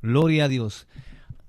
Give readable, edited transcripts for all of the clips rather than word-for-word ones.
Gloria a Dios.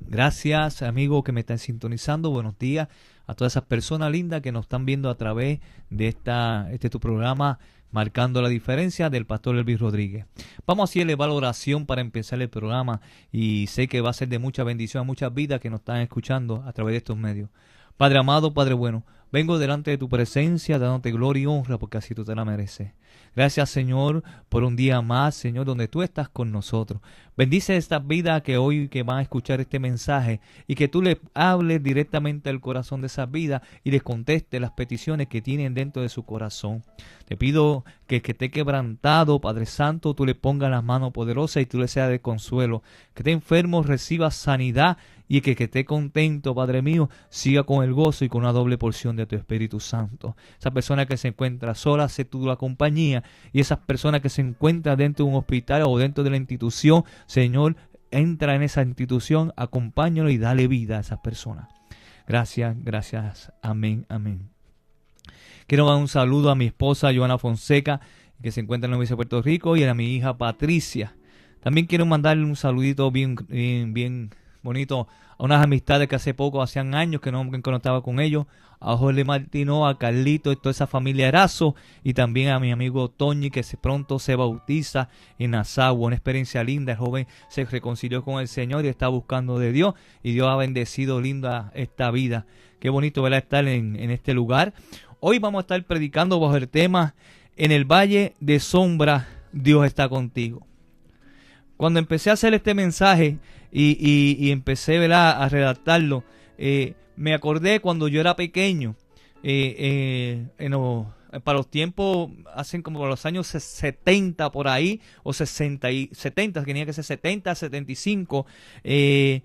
Gracias, amigo que me están sintonizando. Buenos días a todas esas personas lindas que nos están viendo a través de tu programa Marcando la Diferencia del Pastor Elvis Rodríguez. Vamos a elevar la oración para empezar el programa y sé que va a ser de mucha bendición a muchas vidas que nos están escuchando a través de estos medios. Padre amado, Padre bueno, vengo delante de tu presencia dándote gloria y honra porque así tú te la mereces. Gracias, Señor, por un día más, Señor, donde tú estás con nosotros. Bendice estas vidas que hoy que van a escuchar este mensaje y que tú les hables directamente al corazón de esas vidas y les contestes las peticiones que tienen dentro de su corazón. Te pido que esté quebrantado, Padre Santo, tú le pongas las manos poderosas y tú le seas de consuelo. Que esté enfermo, reciba sanidad y que esté contento, Padre mío, siga con el gozo y con una doble porción de tu Espíritu Santo. Esa persona que se encuentra sola, sé tú la compañía, y esas personas que se encuentran dentro de un hospital o dentro de la institución, Señor, entra en esa institución, acompáñalo y dale vida a esas personas. Gracias, gracias. Amén, amén. Quiero dar un saludo a mi esposa Joana Fonseca, que se encuentra en la Universidad de Puerto Rico, y a mi hija Patricia. También quiero mandarle un saludito bien bonito a unas amistades que hace poco, hacían años que no estaba con ellos, a Jorge Martino, a Carlito y toda esa familia Erazo, y también a mi amigo Toñi, que pronto se bautiza en Azagua. Una experiencia linda. El joven se reconcilió con el Señor y está buscando de Dios, y Dios ha bendecido linda esta vida. Qué bonito, ¿verdad?, estar en este lugar. Hoy vamos a estar predicando bajo el tema En el valle de sombra Dios está contigo. Cuando empecé a hacer este mensaje y empecé, ¿verdad?, a redactarlo, me acordé cuando yo era pequeño, para los tiempos, hacen como los años 70 por ahí, o 60 y 70, tenía que ser 70, 75, el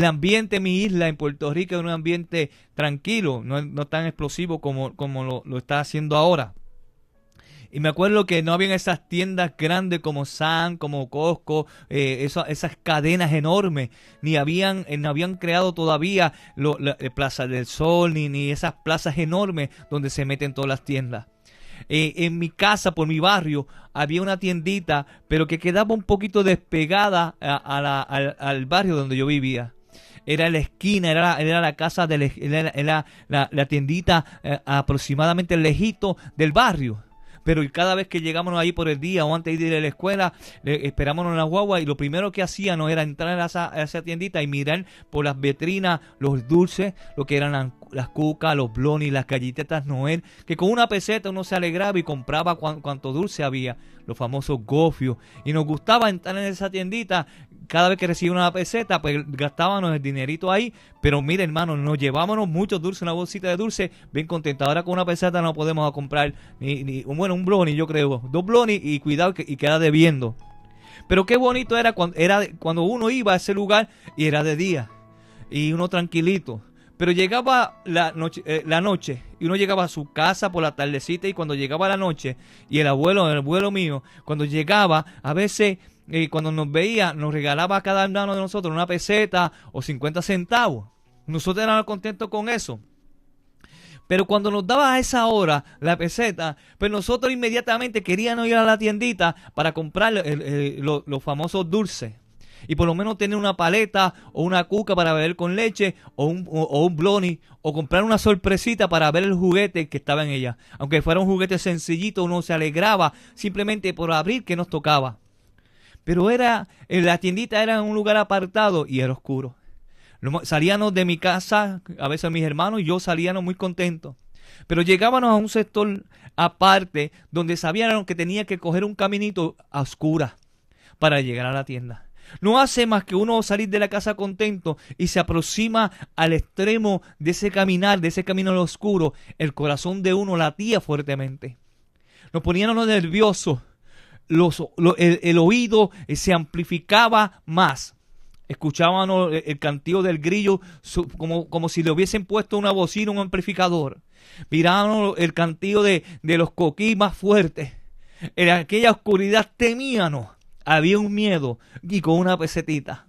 ambiente en mi isla en Puerto Rico es un ambiente tranquilo, no tan explosivo como lo está haciendo ahora. Y me acuerdo que no habían esas tiendas grandes como Sam, como Costco, esas cadenas enormes, no habían creado todavía Plaza del Sol, ni esas plazas enormes donde se meten todas las tiendas. En mi casa, por mi barrio, había una tiendita, pero que quedaba un poquito despegada al barrio donde yo vivía. Era la esquina, era la casa, era la tiendita aproximadamente lejito del barrio. Pero cada vez que llegábamos ahí por el día o antes de ir a la escuela, esperábamos en la guagua y lo primero que hacíamos era entrar a esa tiendita y mirar por las vitrinas los dulces, lo que eran las cucas, los blonis, las galletitas Noel, que con una peseta uno se alegraba y compraba cuanto dulce había, los famosos gofios. Y nos gustaba entrar en esa tiendita. Cada vez que recibíamos una peseta, pues gastábamos el dinerito ahí. Pero mire, hermano, nos llevábamos muchos dulces, una bolsita de dulce, bien contenta. Ahora con una peseta no podemos comprar un bloni, yo creo, 2 blonis, y cuidado y queda debiendo. Pero qué bonito era cuando uno iba a ese lugar y era de día y uno tranquilito. Pero llegaba la noche y uno llegaba a su casa por la tardecita, y cuando llegaba la noche, y el abuelo mío, cuando llegaba, a veces cuando nos veía, nos regalaba a cada uno de nosotros una peseta o 50 centavos. Nosotros éramos contentos con eso. Pero cuando nos daba a esa hora la peseta, pues nosotros inmediatamente queríamos ir a la tiendita para comprar los famosos dulces. Y por lo menos tener una paleta o una cuca para beber con leche, o un bloni, o comprar una sorpresita para ver el juguete que estaba en ella. Aunque fuera un juguete sencillito, uno se alegraba simplemente por abrir que nos tocaba. Pero la tiendita era en un lugar apartado y era oscuro. Salíamos de mi casa, a veces mis hermanos y yo salíamos muy contentos. Pero llegábamos a un sector aparte donde sabíamos que tenía que coger un caminito a oscuras para llegar a la tienda. No hace más que uno salir de la casa contento y se aproxima al extremo de ese caminar, de ese camino al oscuro. El corazón de uno latía fuertemente. Nos poníamos nerviosos. El oído se amplificaba más. Escuchábamos el cantillo del grillo como si le hubiesen puesto una bocina, un amplificador. Mirábamos el cantillo de los coquí más fuertes. En aquella oscuridad temíamos. Había un miedo y con una pesetita.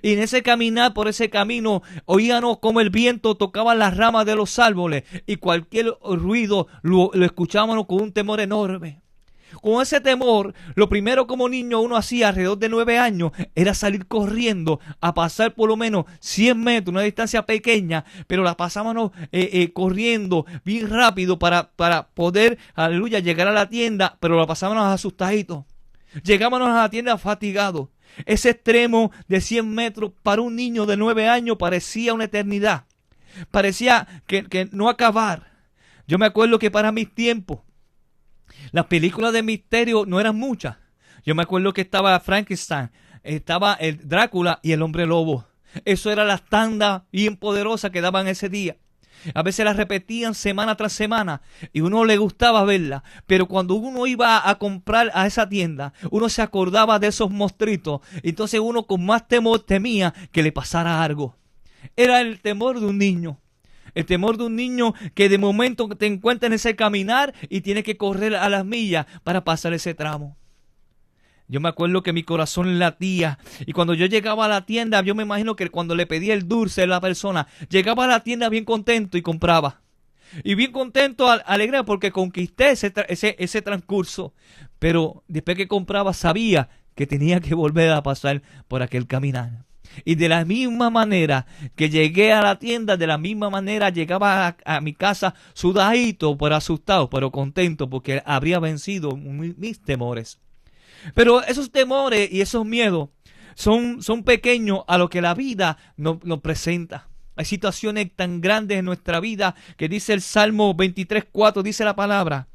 Y en ese caminar por ese camino oíamos como el viento tocaba las ramas de los árboles y cualquier ruido lo escuchábamos con un temor enorme. Con ese temor, lo primero como niño uno hacía alrededor de 9 años era salir corriendo a pasar por lo menos 100 metros, una distancia pequeña, pero la pasábamos corriendo bien rápido para poder, aleluya, llegar a la tienda, pero la pasábamos asustaditos. Llegábamos a la tienda fatigados. Ese extremo de 100 metros para un niño de 9 años parecía una eternidad. Parecía que no acabar. Yo me acuerdo que para mis tiempos, las películas de misterio no eran muchas. Yo me acuerdo que estaba Frankenstein, estaba el Drácula y el Hombre Lobo. Eso era las tandas bien poderosas que daban ese día. A veces las repetían semana tras semana y uno le gustaba verla. Pero cuando uno iba a comprar a esa tienda, uno se acordaba de esos monstruitos. Entonces uno con más temor temía que le pasara algo. Era el temor de un niño. El temor de un niño que de momento te encuentra en ese caminar y tiene que correr a las millas para pasar ese tramo. Yo me acuerdo que mi corazón latía y cuando yo llegaba a la tienda, yo me imagino que cuando le pedía el dulce a la persona, llegaba a la tienda bien contento y compraba. Y bien contento, alegre porque conquisté ese transcurso. Pero después que compraba sabía que tenía que volver a pasar por aquel caminar. Y de la misma manera que llegué a la tienda, de la misma manera llegaba a mi casa sudadito, pero asustado, pero contento porque habría vencido mis temores. Pero esos temores y esos miedos son pequeños a lo que la vida nos presenta. Hay situaciones tan grandes en nuestra vida que dice el Salmo 23:4, dice la palabra,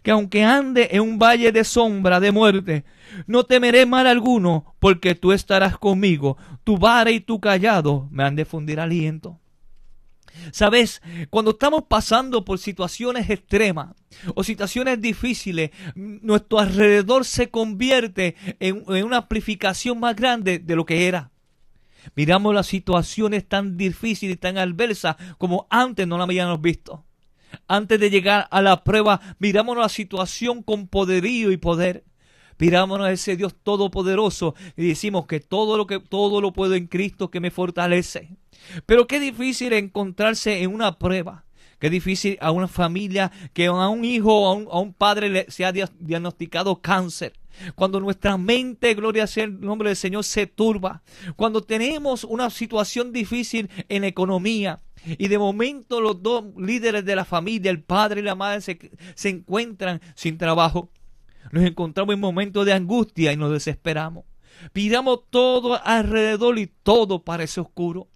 que aunque ande en un valle de sombra de muerte, no temeré mal alguno, porque tú estarás conmigo, tu vara y tu cayado me han de fundir aliento. Sabes, cuando estamos pasando por situaciones extremas o situaciones difíciles, nuestro alrededor se convierte en una amplificación más grande de lo que era. Miramos las situaciones tan difíciles y tan adversas como antes no la habíamos visto. Antes de llegar a la prueba, miramos la situación con poderío y poder. Mirámonos a ese Dios todopoderoso y decimos que todo lo puedo en Cristo que me fortalece. Pero qué difícil encontrarse en una prueba. Qué difícil a una familia que a un hijo o a un padre se ha diagnosticado cáncer. Cuando nuestra mente, gloria sea el nombre del Señor, se turba. Cuando tenemos una situación difícil en la economía. Y de momento los dos líderes de la familia, el padre y la madre, se encuentran sin trabajo. Nos encontramos en momentos de angustia y nos desesperamos. Miramos todo alrededor y todo parece oscuro.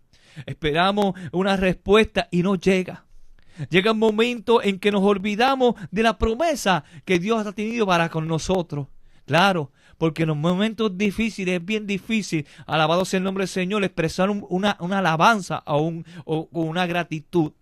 Esperamos una respuesta y no llega. Llega un momento en que nos olvidamos de la promesa que Dios ha tenido para con nosotros. Claro, porque en los momentos difíciles es bien difícil, alabado sea el nombre del Señor, expresar una alabanza o una gratitud.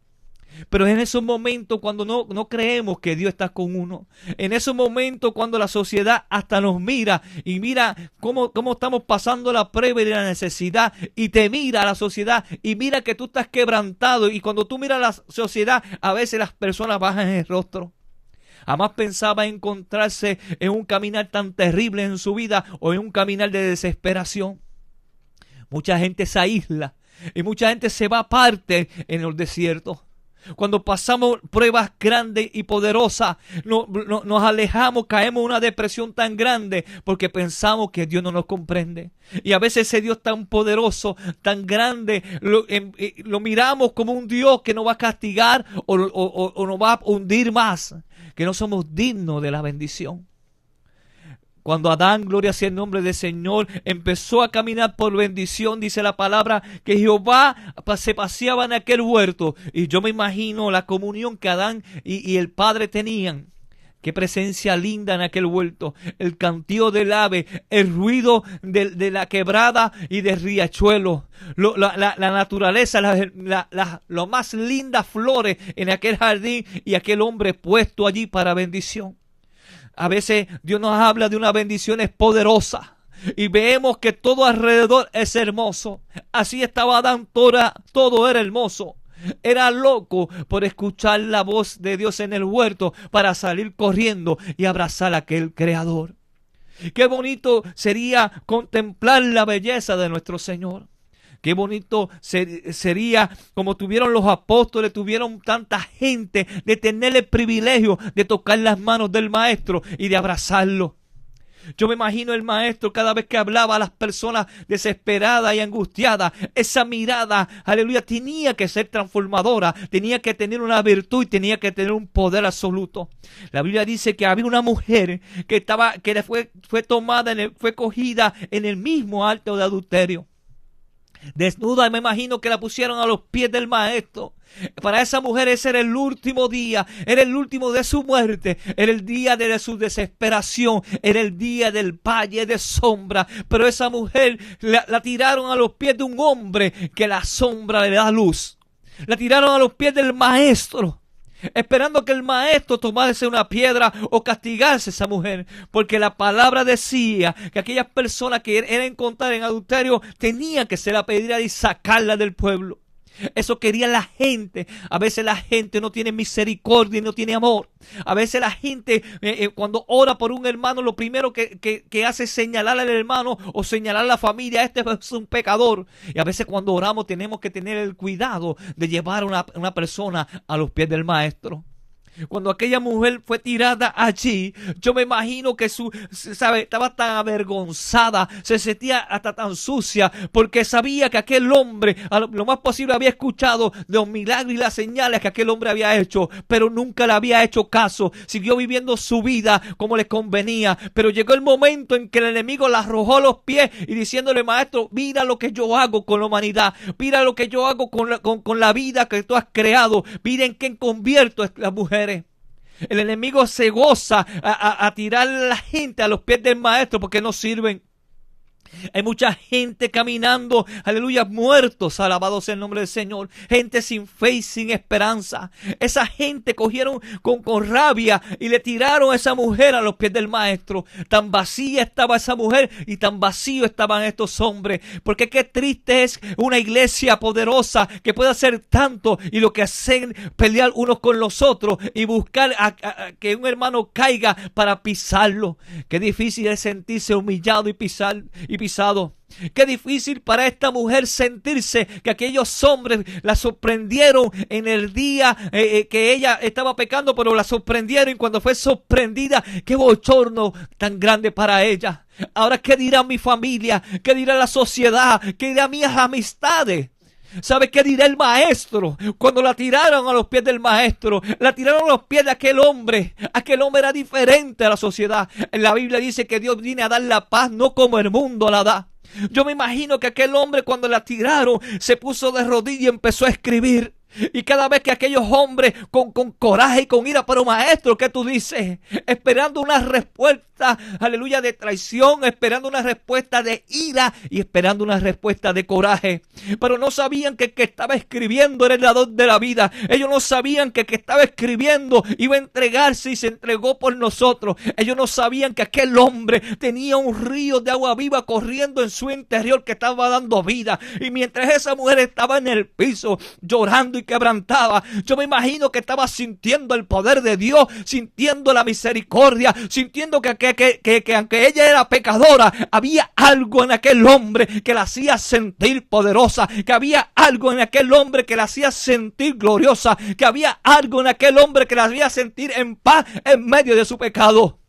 Pero en esos momentos cuando no creemos que Dios está con uno, en esos momentos cuando la sociedad hasta nos mira y mira cómo estamos pasando la prueba y la necesidad, y te mira la sociedad y mira que tú estás quebrantado, y cuando tú miras la sociedad a veces las personas bajan el rostro. Jamás pensaba encontrarse en un caminar tan terrible en su vida o en un caminar de desesperación. Mucha gente se aísla y mucha gente se va aparte en el desierto. Cuando pasamos pruebas grandes y poderosas, nos alejamos, caemos en una depresión tan grande porque pensamos que Dios no nos comprende. Y a veces ese Dios tan poderoso, tan grande, lo miramos como un Dios que nos va a castigar o nos va a hundir más, que no somos dignos de la bendición. Cuando Adán, gloria sea el nombre del Señor, empezó a caminar por bendición, dice la palabra, que Jehová se paseaba en aquel huerto. Y yo me imagino la comunión que Adán y el Padre tenían. Qué presencia linda en aquel huerto. El cantío del ave, el ruido de la quebrada y del riachuelo. La naturaleza, las más lindas flores en aquel jardín y aquel hombre puesto allí para bendición. A veces Dios nos habla de una bendición poderosa y vemos que todo alrededor es hermoso. Así estaba Adán, todo era hermoso. Era loco por escuchar la voz de Dios en el huerto para salir corriendo y abrazar a aquel Creador. Qué bonito sería contemplar la belleza de nuestro Señor. Qué bonito sería como tuvieron los apóstoles, tuvieron tanta gente, de tener el privilegio de tocar las manos del maestro y de abrazarlo. Yo me imagino el maestro cada vez que hablaba a las personas desesperadas y angustiadas. Esa mirada, aleluya, tenía que ser transformadora, tenía que tener una virtud y tenía que tener un poder absoluto. La Biblia dice que había una mujer que fue tomada, fue cogida en el mismo acto de adulterio. Desnuda, me imagino que la pusieron a los pies del maestro. Para esa mujer ese era el último día, era el último de su muerte, era el día de su desesperación, era el día del valle de sombra. Pero esa mujer la tiraron a los pies de un hombre que la sombra le da luz. La tiraron a los pies del maestro, esperando que el maestro tomase una piedra o castigase a esa mujer, porque la palabra decía que aquellas personas que eran encontradas en adulterio tenían que ser apedreadas y sacarla del pueblo. Eso quería la gente. A veces la gente no tiene misericordia y no tiene amor. A veces la gente cuando ora por un hermano, lo primero que hace es señalar al hermano o señalar a la familia: este es un pecador. Y a veces cuando oramos tenemos que tener el cuidado de llevar a una persona a los pies del maestro. Cuando aquella mujer fue tirada allí, yo me imagino que estaba tan avergonzada, se sentía hasta tan sucia, porque sabía que aquel hombre, lo más posible, había escuchado de los milagros y las señales que aquel hombre había hecho, pero nunca le había hecho caso. Siguió viviendo su vida como le convenía, pero llegó el momento en que el enemigo la arrojó a los pies y diciéndole: maestro, mira lo que yo hago con la humanidad, mira lo que yo hago con la vida que tú has creado, mira en qué convierto a las mujeres. El enemigo se goza a tirar a la gente a los pies del maestro porque no sirven. Hay mucha gente caminando, aleluya, muertos, alabado sea el nombre del Señor. Gente sin fe y sin esperanza. Esa gente cogieron con rabia y le tiraron a esa mujer a los pies del maestro. Tan vacía estaba esa mujer y tan vacío estaban estos hombres. Porque qué triste es una iglesia poderosa que puede hacer tanto y lo que hacen pelear unos con los otros y buscar que un hermano caiga para pisarlo. Qué difícil es sentirse humillado y pisado. Qué difícil para esta mujer sentirse que aquellos hombres la sorprendieron en el día que ella estaba pecando, pero la sorprendieron, y cuando fue sorprendida, qué bochorno tan grande para ella. Ahora, ¿qué dirá mi familia? ¿Qué dirá la sociedad? ¿Qué dirán mis amistades? ¿Sabe qué dirá el maestro? Cuando la tiraron a los pies del maestro, la tiraron a los pies de aquel hombre. Aquel hombre era diferente a la sociedad. En la Biblia dice que Dios viene a dar la paz, no como el mundo la da. Yo me imagino que aquel hombre, cuando la tiraron, se puso de rodillas y empezó a escribir. Y cada vez que aquellos hombres con coraje y con ira: pero maestro, ¿qué tú dices? Esperando una respuesta, aleluya, de traición, esperando una respuesta de ira y esperando una respuesta de coraje. Pero no sabían que el que estaba escribiendo era el dador de la vida. Ellos no sabían que el que estaba escribiendo iba a entregarse y se entregó por nosotros. Ellos no sabían que aquel hombre tenía un río de agua viva corriendo en su interior que estaba dando vida. Y mientras esa mujer estaba en el piso llorando y quebrantada, yo me imagino que estaba sintiendo el poder de Dios, sintiendo la misericordia, sintiendo que aunque ella era pecadora, había algo en aquel hombre que la hacía sentir poderosa, que había algo en aquel hombre que la hacía sentir gloriosa, que había algo en aquel hombre que la hacía sentir en paz en medio de su pecado.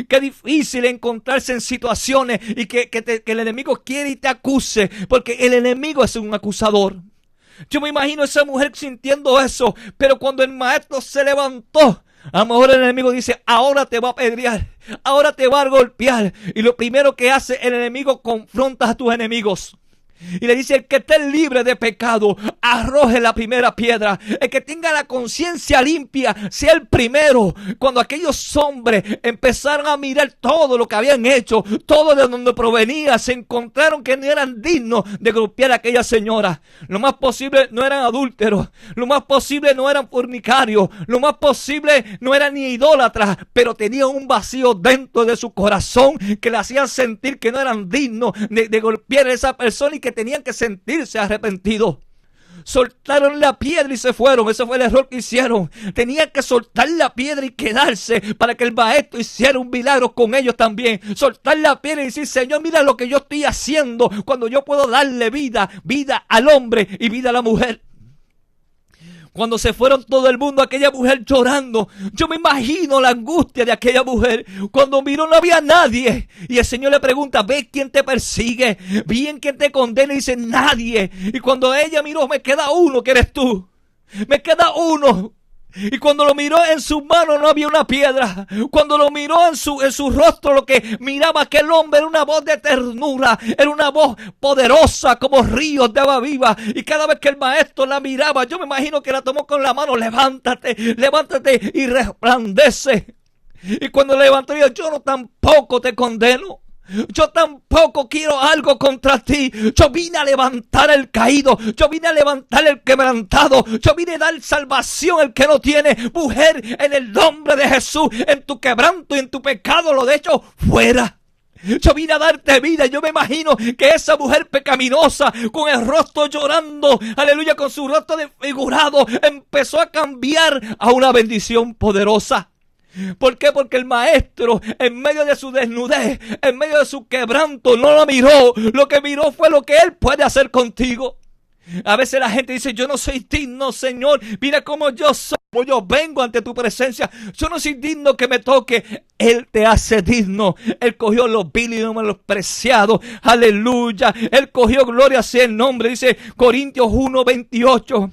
Qué difícil encontrarse en situaciones y que el enemigo quiere y te acuse, porque el enemigo es un acusador. Yo me imagino a esa mujer sintiendo eso, pero cuando el maestro se levantó, a lo mejor el enemigo dice: ahora te va a apedrear, ahora te va a golpear. Y lo primero que hace el enemigo, confronta a tus enemigos. Y le dice: el que esté libre de pecado, arroje la primera piedra. El que tenga la conciencia limpia, sea el primero. Cuando aquellos hombres empezaron a mirar todo lo que habían hecho, todo de donde provenía, se encontraron que no eran dignos de golpear a aquella señora. Lo más posible no eran adúlteros, lo más posible no eran fornicarios, lo más posible no eran ni idólatras, pero tenían un vacío dentro de su corazón que le hacían sentir que no eran dignos de golpear a esa persona y que tenían que sentirse arrepentidos. soltaron la piedra y se fueron. Ese fue el error que hicieron. Tenían que soltar la piedra y quedarse para que el maestro hiciera un milagro con ellos también. Soltar la piedra y decir, Señor, mira lo que yo estoy haciendo cuando yo puedo darle vida al hombre y vida a la mujer. Cuando se fueron todo el mundo, aquella mujer llorando, yo me imagino la angustia de aquella mujer. Cuando miró no había nadie. Y el Señor le pregunta, ¿ves quién te persigue? ¿Bien quién te condena? Y dice, nadie. Y cuando ella miró, me queda uno que eres tú. Me queda uno. Y cuando lo miró en sus manos no había una piedra. Cuando lo miró en su rostro, lo que miraba aquel hombre era una voz de ternura. Era una voz poderosa como ríos de agua viva. Y cada vez que el maestro la miraba, yo me imagino que la tomó con la mano. Levántate, levántate y resplandece. Y cuando levantó, dijo, yo no tampoco te condeno. Yo tampoco quiero algo contra ti. Yo vine a levantar el caído. Yo vine a levantar el quebrantado. Yo vine a dar salvación al que no tiene. Mujer, en el nombre de Jesús, en tu quebranto y en tu pecado lo de hecho fuera. Yo vine a darte vida. Yo me imagino que esa mujer pecaminosa, con el rostro llorando, aleluya, con su rostro desfigurado, empezó a cambiar a una bendición poderosa. ¿Por qué? Porque el maestro, en medio de su desnudez, en medio de su quebranto, no lo miró. Lo que miró fue lo que Él puede hacer contigo. A veces la gente dice, yo no soy digno, Señor. Mira cómo yo soy. Yo vengo ante tu presencia. Yo no soy digno que me toque. Él te hace digno. Él cogió los vil y los menospreciados. Aleluya. Él cogió, gloria sea el nombre. Dice Corintios 1:28.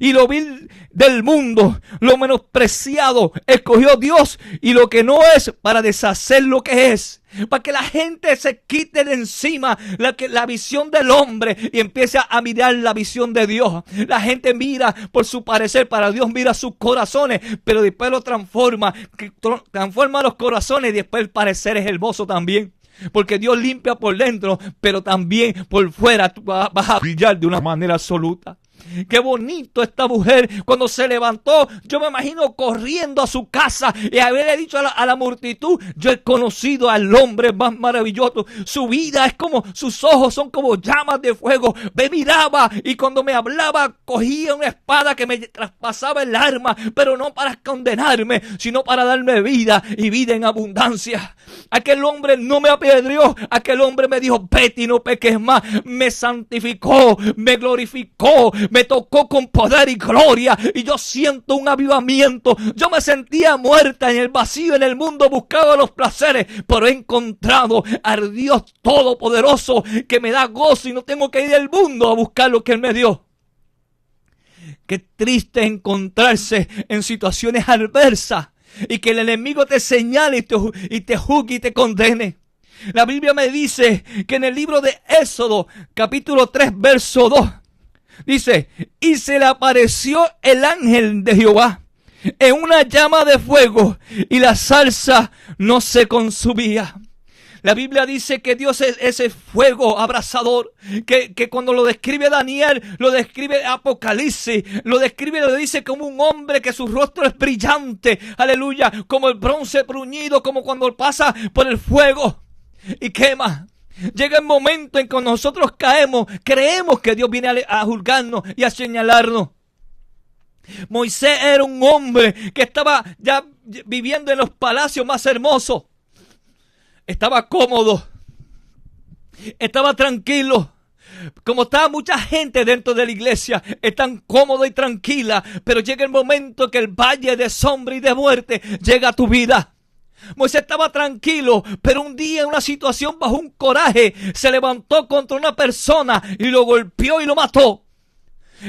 Y lo vil del mundo, lo menospreciado, escogió Dios y lo que no es para deshacer lo que es. Para que la gente se quite de encima la visión del hombre y empiece a mirar la visión de Dios. La gente mira por su parecer, para Dios mira sus corazones, pero después lo transforma los corazones y después el parecer es hermoso también. Porque Dios limpia por dentro, pero también por fuera tú vas a brillar de una manera absoluta. Qué bonito esta mujer cuando se levantó. Yo me imagino corriendo a su casa y haberle dicho a la multitud, yo he conocido al hombre más maravilloso. Su vida es como, sus ojos son como llamas de fuego. Me miraba y cuando me hablaba cogía una espada que me traspasaba el alma, pero no para condenarme, sino para darme vida y vida en abundancia. Aquel hombre no me apedreó. Aquel hombre me dijo, vete y no peques más. Me santificó, me glorificó, me tocó con poder y gloria. Y yo siento un avivamiento. Yo me sentía muerta en el vacío, en el mundo, buscaba los placeres, pero he encontrado al Dios Todopoderoso que me da gozo y no tengo que ir al mundo a buscar lo que Él me dio. Qué triste encontrarse en situaciones adversas y que el enemigo te señale y te juzgue y te condene. La Biblia me dice que en el libro de Éxodo, capítulo 3, verso 2, dice, y se le apareció el ángel de Jehová en una llama de fuego y la zarza no se consumía. La Biblia dice que Dios es ese fuego abrasador, que cuando lo describe Daniel, lo describe Apocalipsis, lo dice como un hombre que su rostro es brillante, aleluya, como el bronce bruñido, como cuando pasa por el fuego y quema. Llega el momento en que nosotros caemos, creemos que Dios viene a juzgarnos y a señalarnos. Moisés era un hombre que estaba ya viviendo en los palacios más hermosos. Estaba cómodo, estaba tranquilo, como estaba mucha gente dentro de la iglesia, están cómoda y tranquila, pero llega el momento que el valle de sombra y de muerte llega a tu vida. Moisés estaba tranquilo, pero un día en una situación bajo un coraje se levantó contra una persona y lo golpeó y lo mató.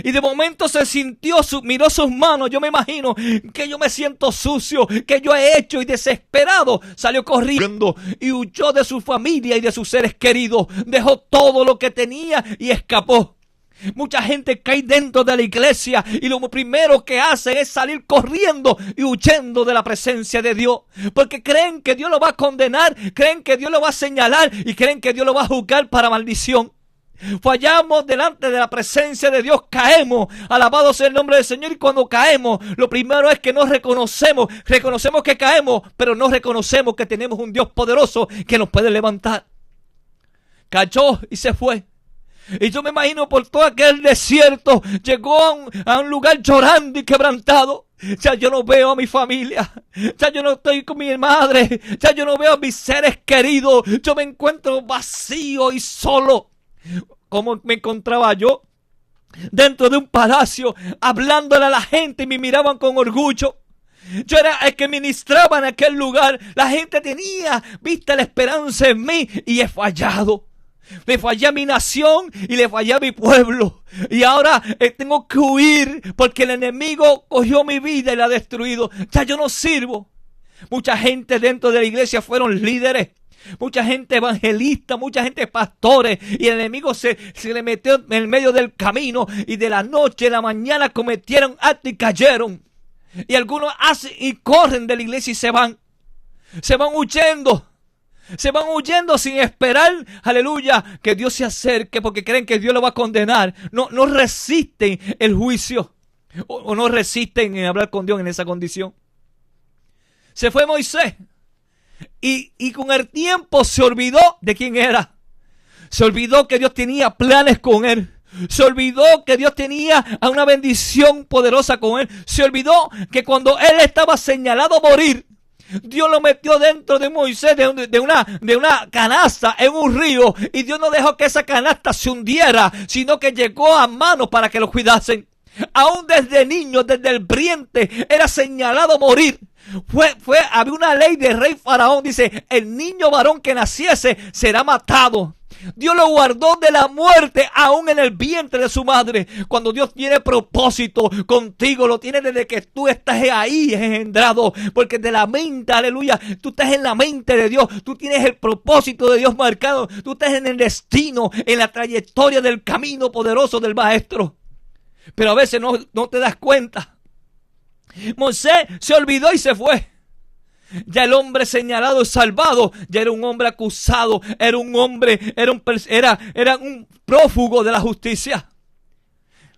Y de momento se sintió, miró sus manos. Yo me imagino que yo me siento sucio, que yo he hecho, y desesperado salió corriendo y huyó de su familia y de sus seres queridos. Dejó todo lo que tenía y escapó. Mucha gente cae dentro de la iglesia y lo primero que hace es salir corriendo y huyendo de la presencia de Dios, porque creen que Dios lo va a condenar, creen que Dios lo va a señalar y creen que Dios lo va a juzgar para maldición. Fallamos delante de la presencia de Dios, caemos, alabado sea el nombre del Señor. Y cuando caemos, lo primero es que nos reconocemos que caemos, pero no reconocemos que tenemos un Dios poderoso que nos puede levantar. Cayó y se fue. Y yo me imagino por todo aquel desierto, llegó a un lugar llorando y quebrantado. Ya yo no veo a mi familia, ya yo no estoy con mi madre, ya yo no veo a mis seres queridos. Yo me encuentro vacío y solo. ¿Cómo me encontraba yo? Dentro de un palacio, hablándole a la gente y me miraban con orgullo. Yo era el que ministraba en aquel lugar. La gente tenía vista la esperanza en mí y he fallado. Le fallé a mi nación y le fallé a mi pueblo. Y ahora tengo que huir porque el enemigo cogió mi vida y la ha destruido. Ya yo no sirvo. Mucha gente dentro de la iglesia fueron líderes. Mucha gente evangelista, mucha gente pastores. Y el enemigo se le metió en el medio del camino. Y de la noche a la mañana cometieron actos y cayeron. Y algunos hacen y corren de la iglesia y se van. Se van huyendo. Se van huyendo sin esperar, aleluya, que Dios se acerque porque creen que Dios lo va a condenar. No resisten el juicio o no resisten en hablar con Dios en esa condición. Se fue Moisés y con el tiempo se olvidó de quién era. Se olvidó que Dios tenía planes con él. Se olvidó que Dios tenía una bendición poderosa con él. Se olvidó que cuando él estaba señalado a morir, Dios lo metió dentro de Moisés de una canasta en un río, y Dios no dejó que esa canasta se hundiera, sino que llegó a manos para que lo cuidasen. Aún desde niño, desde el vientre, era señalado a morir. Había una ley del rey Faraón, dice, el niño varón que naciese será matado. Dios lo guardó de la muerte aún en el vientre de su madre. Cuando Dios tiene propósito contigo, lo tiene desde que tú estás ahí engendrado, porque de la mente, aleluya, tú estás en la mente de Dios, tú tienes el propósito de Dios marcado, tú estás en el destino, en la trayectoria del camino poderoso del maestro. Pero a veces no te das cuenta. Moisés se olvidó y se fue. Ya el hombre señalado y salvado, ya era un hombre acusado, era un prófugo de la justicia.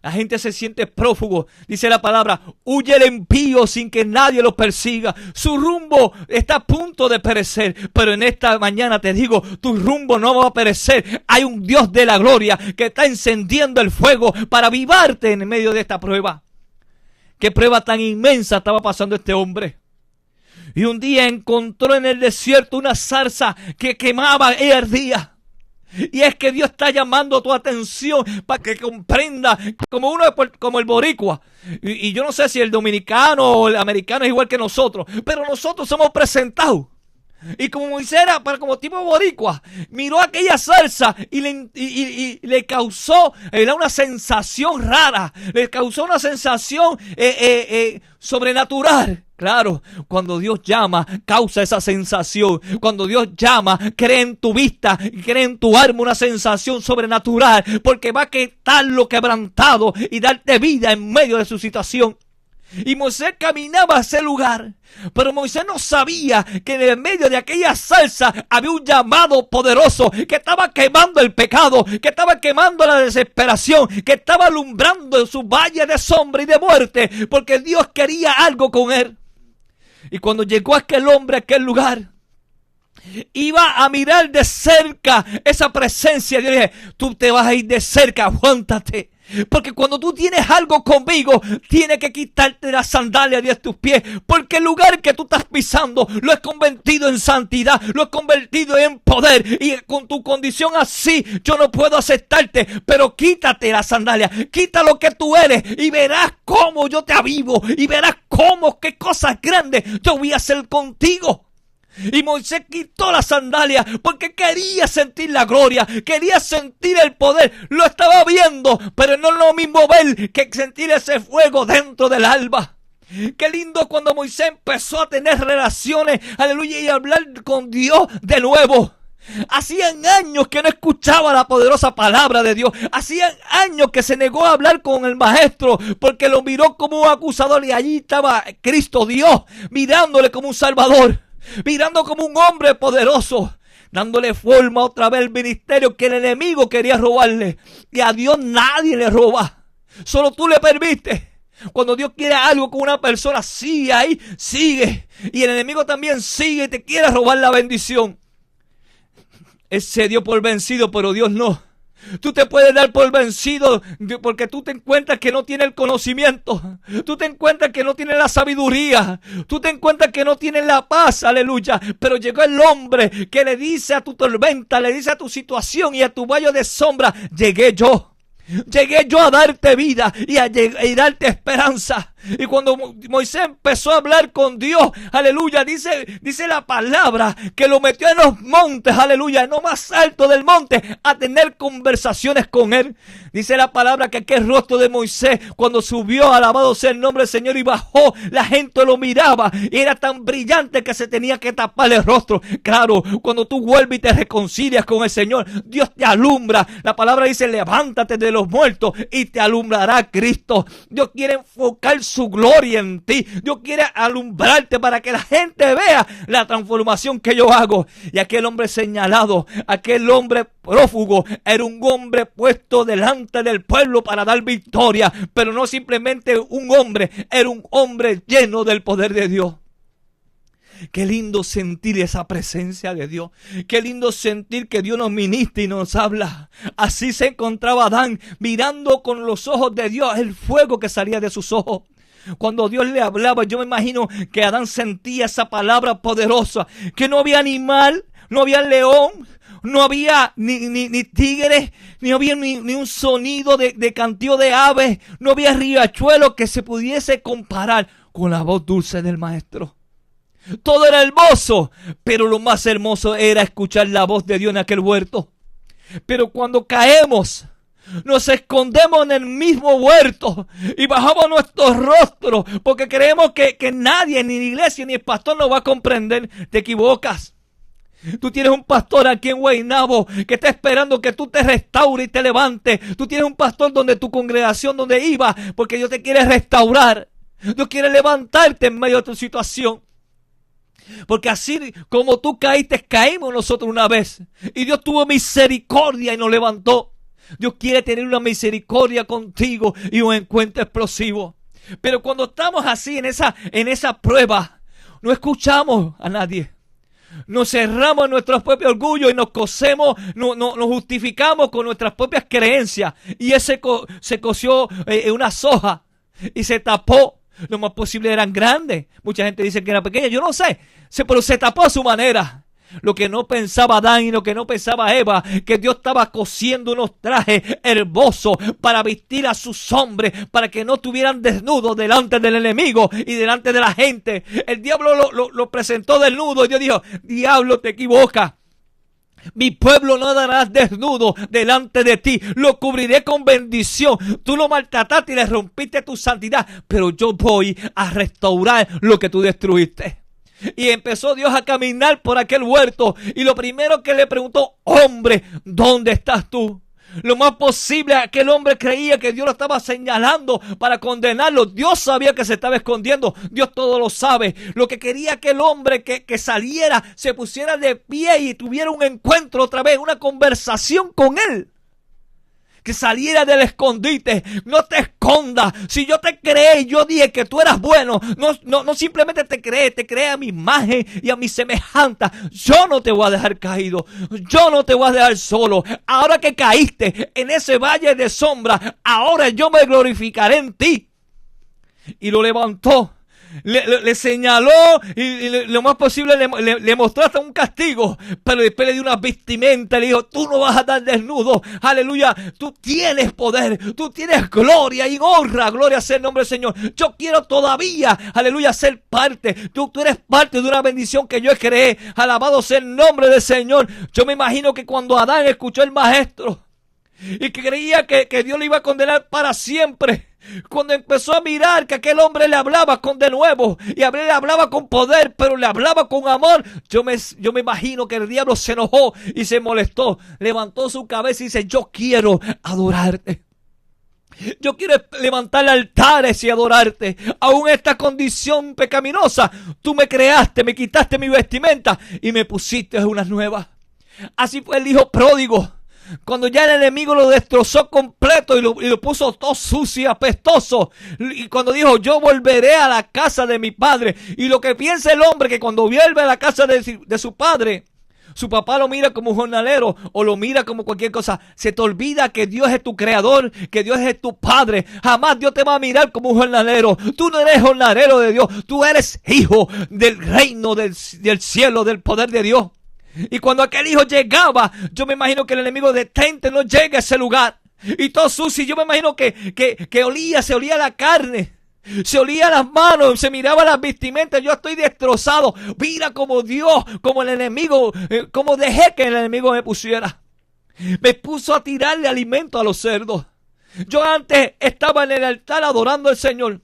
La gente se siente prófugo, dice la palabra, huye el impío sin que nadie lo persiga. Su rumbo está a punto de perecer, pero en esta mañana te digo, tu rumbo no va a perecer. Hay un Dios de la gloria que está encendiendo el fuego para avivarte en medio de esta prueba. ¿Qué prueba tan inmensa estaba pasando este hombre? Y un día encontró en el desierto una zarza que quemaba y ardía. Y es que Dios está llamando tu atención para que comprenda, como el boricua. Y yo no sé si el dominicano o el americano es igual que nosotros, pero nosotros somos presentados. Y como Moisés era como tipo boricua, miró aquella salsa y le causó una sensación rara, le causó una sensación sobrenatural. Claro, cuando Dios llama, causa esa sensación. Cuando Dios llama, crea en tu vista, crea en tu alma una sensación sobrenatural, porque va a quitar lo quebrantado y darte vida en medio de su situación. Y Moisés caminaba a ese lugar, pero Moisés no sabía que en el medio de aquella salsa había un llamado poderoso que estaba quemando el pecado, que estaba quemando la desesperación, que estaba alumbrando en su valle de sombra y de muerte, porque Dios quería algo con él. Y cuando llegó aquel hombre a aquel lugar, iba a mirar de cerca esa presencia. Yo dije, tú te vas a ir de cerca, aguántate. Porque cuando tú tienes algo conmigo, tienes que quitarte las sandalias de tus pies. Porque el lugar que tú estás pisando lo he convertido en santidad, lo he convertido en poder. Y con tu condición así, yo no puedo aceptarte. Pero quítate las sandalias, quita lo que tú eres y verás cómo yo te avivo. Y verás qué cosas grandes yo voy a hacer contigo. Y Moisés quitó las sandalias porque quería sentir la gloria, quería sentir el poder. Lo estaba viendo, pero no es lo mismo ver que sentir ese fuego dentro del alba. Qué lindo cuando Moisés empezó a tener relaciones, aleluya, y hablar con Dios de nuevo. Hacían años que no escuchaba la poderosa palabra de Dios. Hacían años que se negó a hablar con el maestro porque lo miró como un acusador, y allí estaba Cristo Dios mirándole como un salvador, mirando como un hombre poderoso, dándole forma otra vez al ministerio que el enemigo quería robarle. Y a Dios nadie le roba, solo tú le permites. Cuando Dios quiere algo con una persona, sigue ahí, sigue. Y el enemigo también sigue y te quiere robar la bendición. Él se dio por vencido, pero Dios no. Tú te puedes dar por vencido porque tú te encuentras que no tienes el conocimiento. Tú te encuentras que no tienes la sabiduría. Tú te encuentras que no tienes la paz, aleluya. Pero llegó el hombre que le dice a tu tormenta, le dice a tu situación y a tu valle de sombra, llegué yo. Llegué yo a darte vida y a darte esperanza. Y cuando Moisés empezó a hablar con Dios, aleluya, dice la palabra que lo metió en los montes, aleluya, en lo más alto del monte, a tener conversaciones con él. Dice la palabra que aquel rostro de Moisés, cuando subió, alabado sea el nombre del Señor, y bajó, la gente lo miraba y era tan brillante que se tenía que tapar el rostro. Claro, cuando tú vuelves y te reconcilias con el Señor, Dios te alumbra. La palabra dice, levántate de los muertos y te alumbrará Cristo. Dios quiere enfocar su gloria en ti. Dios quiere alumbrarte para que la gente vea la transformación que yo hago. Y aquel hombre señalado, aquel hombre prófugo, era un hombre puesto delante del pueblo para dar victoria, pero no simplemente un hombre, era un hombre lleno del poder de Dios. Qué lindo sentir esa presencia de Dios. Qué lindo sentir que Dios nos ministra y nos habla. Así se encontraba Adán, mirando con los ojos de Dios el fuego que salía de sus ojos. Cuando Dios le hablaba, yo me imagino que Adán sentía esa palabra poderosa, que no había animal, no había león, no había ni tigres, ni había ni un sonido de cantío de aves, no había riachuelo que se pudiese comparar con la voz dulce del Maestro. Todo era hermoso, pero lo más hermoso era escuchar la voz de Dios en aquel huerto. Pero cuando caemos, nos escondemos en el mismo huerto y bajamos nuestros rostros porque creemos que nadie, ni la iglesia, ni el pastor nos va a comprender. Te equivocas. Tú tienes un pastor aquí en Guaynabo que está esperando que tú te restaures y te levantes. Tú tienes un pastor donde tu congregación, donde iba, porque Dios te quiere restaurar. Dios quiere levantarte en medio de tu situación. Porque así como tú caíste, caímos nosotros una vez. Y Dios tuvo misericordia y nos levantó. Dios quiere tener una misericordia contigo y un encuentro explosivo. Pero cuando estamos así en esa prueba, no escuchamos a nadie. Nos cerramos en nuestro propio orgullo y nos cosemos, nos justificamos con nuestras propias creencias. Y ese se cosió una soja y se tapó. Lo más posible eran grandes. Mucha gente dice que era pequeña. Yo no sé. Pero se tapó a su manera. Lo que no pensaba Adán y lo que no pensaba Eva, que Dios estaba cosiendo unos trajes hermosos para vestir a sus hombres, para que no estuvieran desnudos delante del enemigo y delante de la gente. El diablo lo presentó desnudo y Dios dijo, diablo, te equivocas. Mi pueblo no dará desnudo delante de ti, lo cubriré con bendición. Tú lo maltrataste y le rompiste tu santidad, pero yo voy a restaurar lo que tú destruiste. Y empezó Dios a caminar por aquel huerto y lo primero que le preguntó, hombre, ¿dónde estás tú? Lo más posible, aquel hombre creía que Dios lo estaba señalando para condenarlo. Dios sabía que se estaba escondiendo. Dios todo lo sabe. Lo que quería aquel hombre que saliera, se pusiera de pie y tuviera un encuentro otra vez, una conversación con él. Que saliera del escondite. No te escondas. Si yo te creé y yo dije que tú eras bueno, no simplemente te creé a mi imagen y a mi semejanza. Yo no te voy a dejar caído. Yo no te voy a dejar solo. Ahora que caíste en ese valle de sombra, ahora yo me glorificaré en ti. Y lo levantó. Le señaló y lo más posible le mostró hasta un castigo, pero después le dio una vestimenta, le dijo, tú no vas a estar desnudo, aleluya, tú tienes poder, tú tienes gloria y honra, gloria sea el nombre del Señor. Yo quiero todavía, aleluya, ser parte, tú eres parte de una bendición que yo creé, alabado sea el nombre del Señor. Yo me imagino que cuando Adán escuchó al maestro y que creía que Dios le iba a condenar para siempre, cuando empezó a mirar que aquel hombre le hablaba de nuevo y le hablaba con poder, pero le hablaba con amor, yo me imagino que el diablo se enojó y se molestó, levantó su cabeza y dice, yo quiero adorarte. Yo quiero levantar altares y adorarte. Aún esta condición pecaminosa, tú me creaste, me quitaste mi vestimenta y me pusiste unas nuevas. Así fue el hijo pródigo. Cuando ya el enemigo lo destrozó completo y lo puso todo sucio y apestoso. Y cuando dijo, yo volveré a la casa de mi padre. Y lo que piensa el hombre que cuando vuelve a la casa de su padre, Su papá lo mira como un jornalero o lo mira como cualquier cosa. Se te olvida que Dios es tu creador, que Dios es tu padre. Jamás Dios te va a mirar como un jornalero. Tú no eres jornalero de Dios. Tú eres hijo del reino del cielo, del poder de Dios. Y cuando aquel hijo llegaba, yo me imagino que el enemigo detente, no llegue a ese lugar. Y todo sucio. Yo me imagino que se olía la carne. Se olía las manos, se miraba las vestimentas. Yo estoy destrozado. Mira como Dios, como el enemigo, como dejé que el enemigo me pusiera. Me puso a tirarle alimento a los cerdos. Yo antes estaba en el altar adorando al Señor.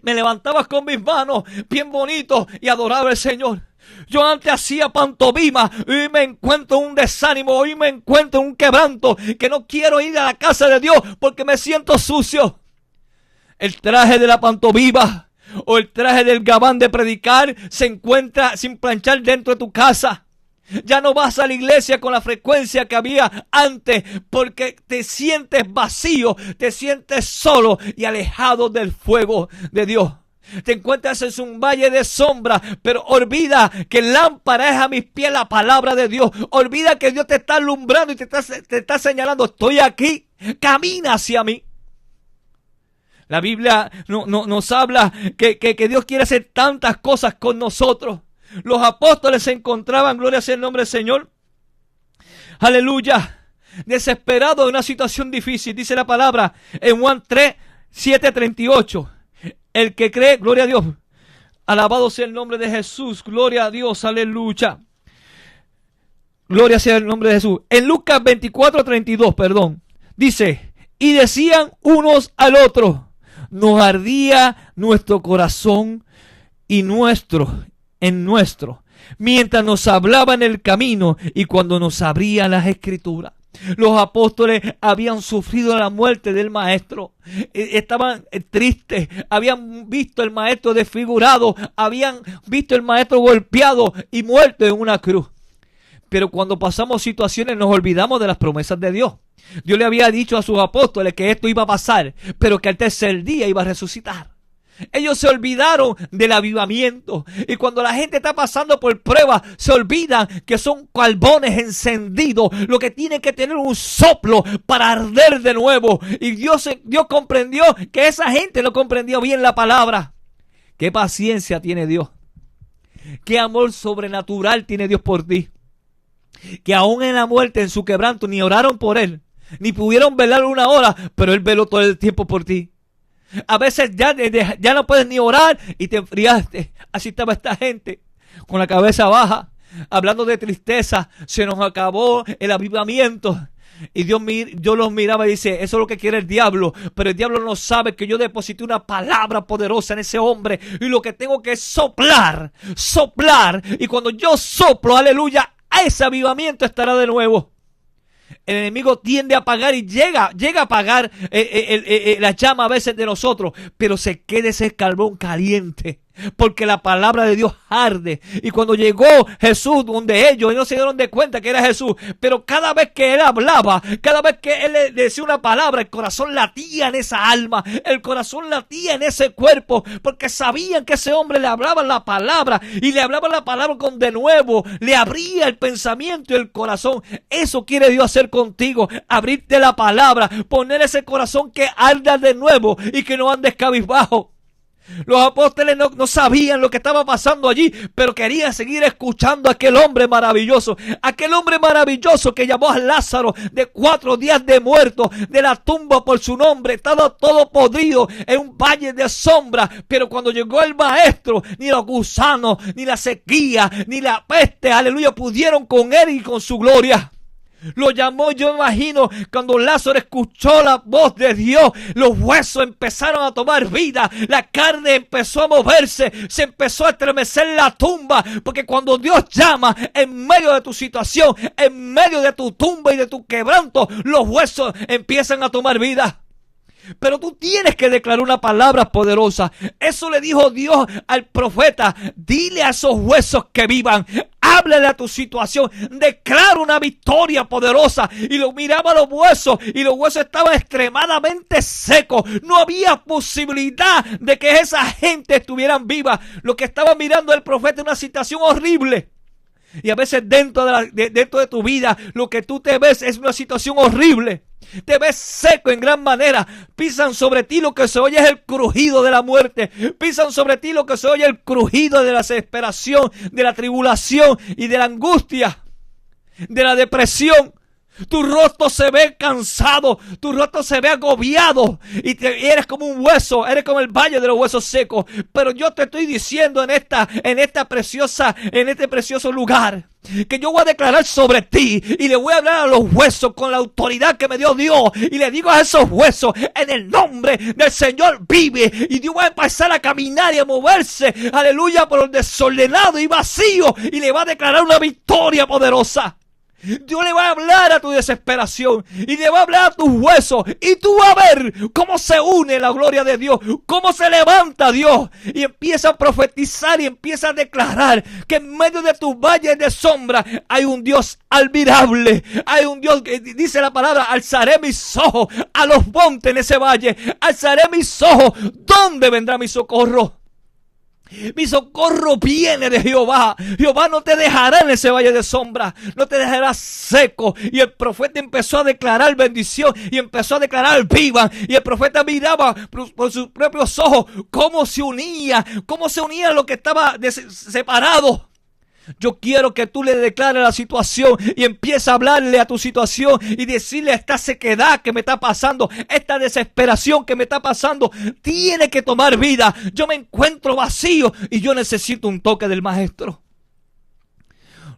Me levantaba con mis manos bien bonito y adoraba al Señor. Yo antes hacía pantomima y hoy me encuentro en un desánimo, hoy me encuentro en un quebranto, que no quiero ir a la casa de Dios porque me siento sucio. El traje de la pantomima o el traje del gabán de predicar se encuentra sin planchar dentro de tu casa. Ya no vas a la iglesia con la frecuencia que había antes porque te sientes vacío, te sientes solo y alejado del fuego de Dios. Te encuentras en un valle de sombra, pero olvida que lámpara es a mis pies la palabra de Dios. Olvida que Dios te está alumbrando y te está señalando, estoy aquí, camina hacia mí. La Biblia nos habla que Dios quiere hacer tantas cosas con nosotros. Los apóstoles se encontraban, gloria sea el nombre del Señor, aleluya, desesperados en una situación difícil. Dice la palabra en Juan 3, 7, 38. El que cree, gloria a Dios, alabado sea el nombre de Jesús, gloria a Dios, aleluya. Gloria sea el nombre de Jesús. En Lucas 24, 32, dice, y decían unos al otro, nos ardía nuestro corazón y en nuestro, mientras nos hablaba en el camino y cuando nos abría las escrituras. Los apóstoles habían sufrido la muerte del maestro, estaban tristes, habían visto el maestro desfigurado, habían visto el maestro golpeado y muerto en una cruz. Pero cuando pasamos situaciones nos olvidamos de las promesas de Dios. Dios le había dicho a sus apóstoles que esto iba a pasar, pero que al tercer día iba a resucitar. Ellos se olvidaron del avivamiento. Y cuando la gente está pasando por pruebas, se olvidan que son carbones encendidos, lo que tienen que tener un soplo para arder de nuevo. Y Dios comprendió que esa gente no comprendió bien la palabra. Qué paciencia tiene Dios. Qué amor sobrenatural tiene Dios por ti. Que aún en la muerte, en su quebranto, ni oraron por él, ni pudieron velar una hora, pero él veló todo el tiempo por ti. A veces ya no puedes ni orar y te enfriaste. Así estaba esta gente, con la cabeza baja, hablando de tristeza. Se nos acabó el avivamiento. Y Dios los miraba y dice, eso es lo que quiere el diablo. Pero el diablo no sabe que yo deposité una palabra poderosa en ese hombre. Y lo que tengo que es soplar. Y cuando yo soplo, aleluya, ese avivamiento estará de nuevo. El enemigo tiende a apagar y llega a apagar la llama a veces de nosotros, pero se queda ese carbón caliente, porque la palabra de Dios arde. Y cuando llegó Jesús donde ellos no se dieron de cuenta que era Jesús, pero cada vez que él hablaba, cada vez que él le decía una palabra, el corazón latía en esa alma, el corazón latía en ese cuerpo, porque sabían que ese hombre le hablaba la palabra, y le hablaba la palabra con de nuevo, le abría el pensamiento y el corazón. Eso quiere Dios hacer contigo, abrirte la palabra, poner ese corazón que arda de nuevo y que no andes cabizbajo. Los apóstoles no sabían lo que estaba pasando allí, pero querían seguir escuchando a aquel hombre maravilloso que llamó a Lázaro de 4 días de muerto de la tumba por su nombre. Estaba todo podrido en un valle de sombra, pero cuando llegó el maestro, ni los gusanos, ni la sequía, ni la peste, aleluya, pudieron con él y con su gloria. Lo llamó, yo imagino, cuando Lázaro escuchó la voz de Dios, los huesos empezaron a tomar vida, la carne empezó a moverse, se empezó a estremecer la tumba, porque cuando Dios llama en medio de tu situación, en medio de tu tumba y de tu quebranto, los huesos empiezan a tomar vida. Pero tú tienes que declarar una palabra poderosa. Eso le dijo Dios al profeta. Dile a esos huesos que vivan. Háblale a tu situación. Declara una victoria poderosa. Y lo miraba a los huesos. Y los huesos estaban extremadamente secos. No había posibilidad de que esa gente estuvieran viva. Lo que estaba mirando el profeta era una situación horrible. Y a veces dentro de tu vida lo que tú te ves es una situación horrible. Te ves seco en gran manera. Pisan sobre ti, lo que se oye es el crujido de la muerte. Pisan sobre ti, lo que se oye el crujido de la desesperación, de la tribulación y de la angustia, de la depresión. Tu rostro se ve cansado, tu rostro se ve agobiado y eres como un hueso, eres como el valle de los huesos secos. Pero yo te estoy diciendo en este precioso lugar, que yo voy a declarar sobre ti y le voy a hablar a los huesos con la autoridad que me dio Dios. Y le digo a esos huesos, en el nombre del Señor vive. Y Dios va a empezar a caminar y a moverse, aleluya, por el desordenado y vacío. Y le va a declarar una victoria poderosa. Dios le va a hablar a tu desesperación y le va a hablar a tus huesos, y tú vas a ver cómo se une la gloria de Dios, cómo se levanta Dios y empieza a profetizar y empieza a declarar que en medio de tus valles de sombra hay un Dios admirable, hay un Dios que dice la palabra: alzaré mis ojos a los montes en ese valle, alzaré mis ojos, ¿dónde vendrá mi socorro? Mi socorro viene de Jehová. Jehová no te dejará en ese valle de sombra, no te dejará seco. Y el profeta empezó a declarar bendición y empezó a declarar viva. Y el profeta miraba por sus propios ojos cómo se unía lo que estaba separado. Yo quiero que tú le declares la situación y empieces a hablarle a tu situación y decirle: esta sequedad que me está pasando, esta desesperación que me está pasando, tiene que tomar vida. Yo me encuentro vacío y yo necesito un toque del Maestro.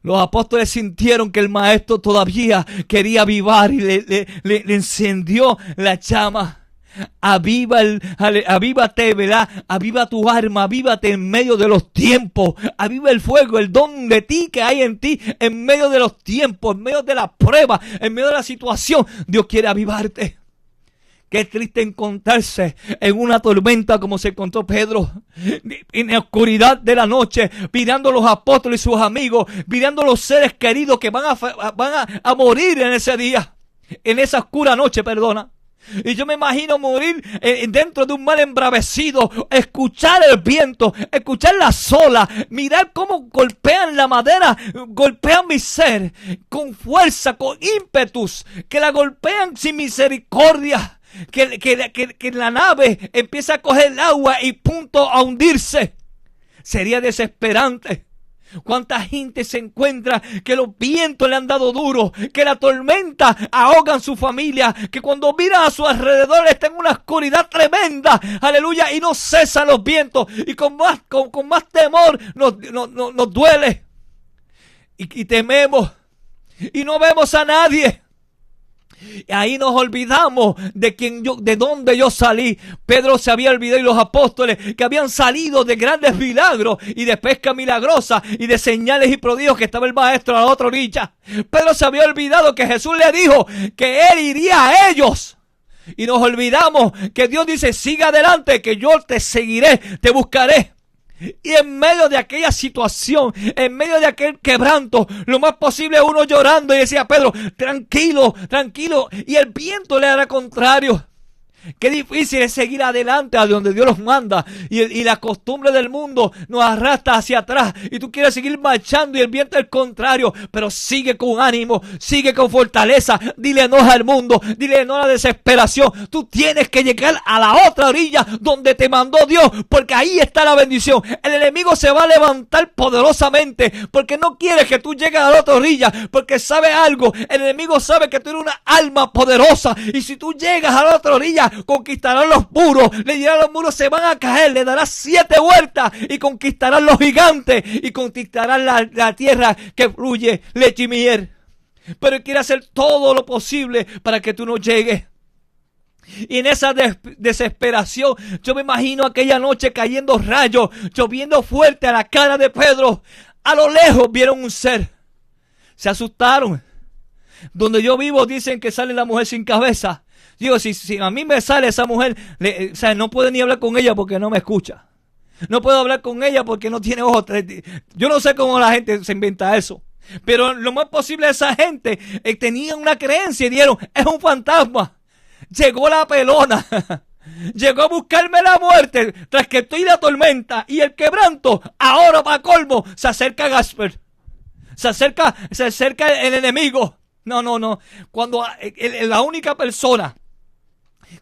Los apóstoles sintieron que el Maestro todavía quería avivar y le encendió la llama. Avívate, ¿verdad? Aviva tu alma, avívate en medio de los tiempos. Aviva el fuego, el don de ti que hay en ti en medio de los tiempos, en medio de la prueba, en medio de la situación. Dios quiere avivarte. Qué triste encontrarse en una tormenta como se encontró Pedro, en la oscuridad de la noche, mirando a los apóstoles y sus amigos, mirando a los seres queridos que van a morir en ese día, en esa oscura noche, perdona. Y yo me imagino morir dentro de un mar embravecido, escuchar el viento, escuchar las olas, mirar cómo golpean la madera, golpean mi ser con fuerza, con ímpetus, que la golpean sin misericordia, que la nave empieza a coger el agua y punto a hundirse. Sería desesperante. ¿Cuánta gente se encuentra que los vientos le han dado duro, que la tormenta ahogan su familia, que cuando miran a su alrededor está en una oscuridad tremenda, aleluya, y no cesan los vientos, y con más temor nos duele, y tememos, y no vemos a nadie. Y ahí nos olvidamos de dónde yo salí. Pedro se había olvidado, y los apóstoles que habían salido de grandes milagros y de pesca milagrosa y de señales y prodigios, que estaba el Maestro a la otra orilla. Pedro se había olvidado que Jesús le dijo que él iría a ellos. Y nos olvidamos que Dios dice: siga adelante, que yo te seguiré, te buscaré. Y en medio de aquella situación, en medio de aquel quebranto, lo más posible uno llorando, y decía Pedro: tranquilo, tranquilo, y el viento le hará contrario. Qué difícil es seguir adelante a donde Dios nos manda, y la costumbre del mundo nos arrastra hacia atrás, y tú quieres seguir marchando y el viento es el contrario. Pero sigue con ánimo, sigue con fortaleza, dile no al mundo, dile no a la desesperación. Tú tienes que llegar a la otra orilla donde te mandó Dios, porque ahí está la bendición. El enemigo se va a levantar poderosamente porque no quiere que tú llegues a la otra orilla, porque sabe algo: el enemigo sabe que tú eres una alma poderosa, y si tú llegas a la otra orilla, conquistarán los muros, le dirán los muros se van a caer, le darás 7 vueltas y conquistarán los gigantes y conquistarán la tierra que fluye leche y miel. Pero Él quiere hacer todo lo posible para que tú no llegues. Y en esa desesperación, yo me imagino aquella noche cayendo rayos, lloviendo fuerte a la cara de Pedro. A lo lejos vieron un ser, se asustaron. Donde yo vivo dicen que sale la mujer sin cabeza. Digo, si a mí me sale esa mujer, no puedo ni hablar con ella porque no me escucha. No puedo hablar con ella porque no tiene ojos. Yo no sé cómo la gente se inventa eso. Pero lo más posible, esa gente tenía una creencia y dijeron: es un fantasma. Llegó la pelona. Llegó a buscarme la muerte tras que estoy en la tormenta y el quebranto. Ahora, para colmo, se acerca Gasper. se acerca el enemigo. No. Cuando la única persona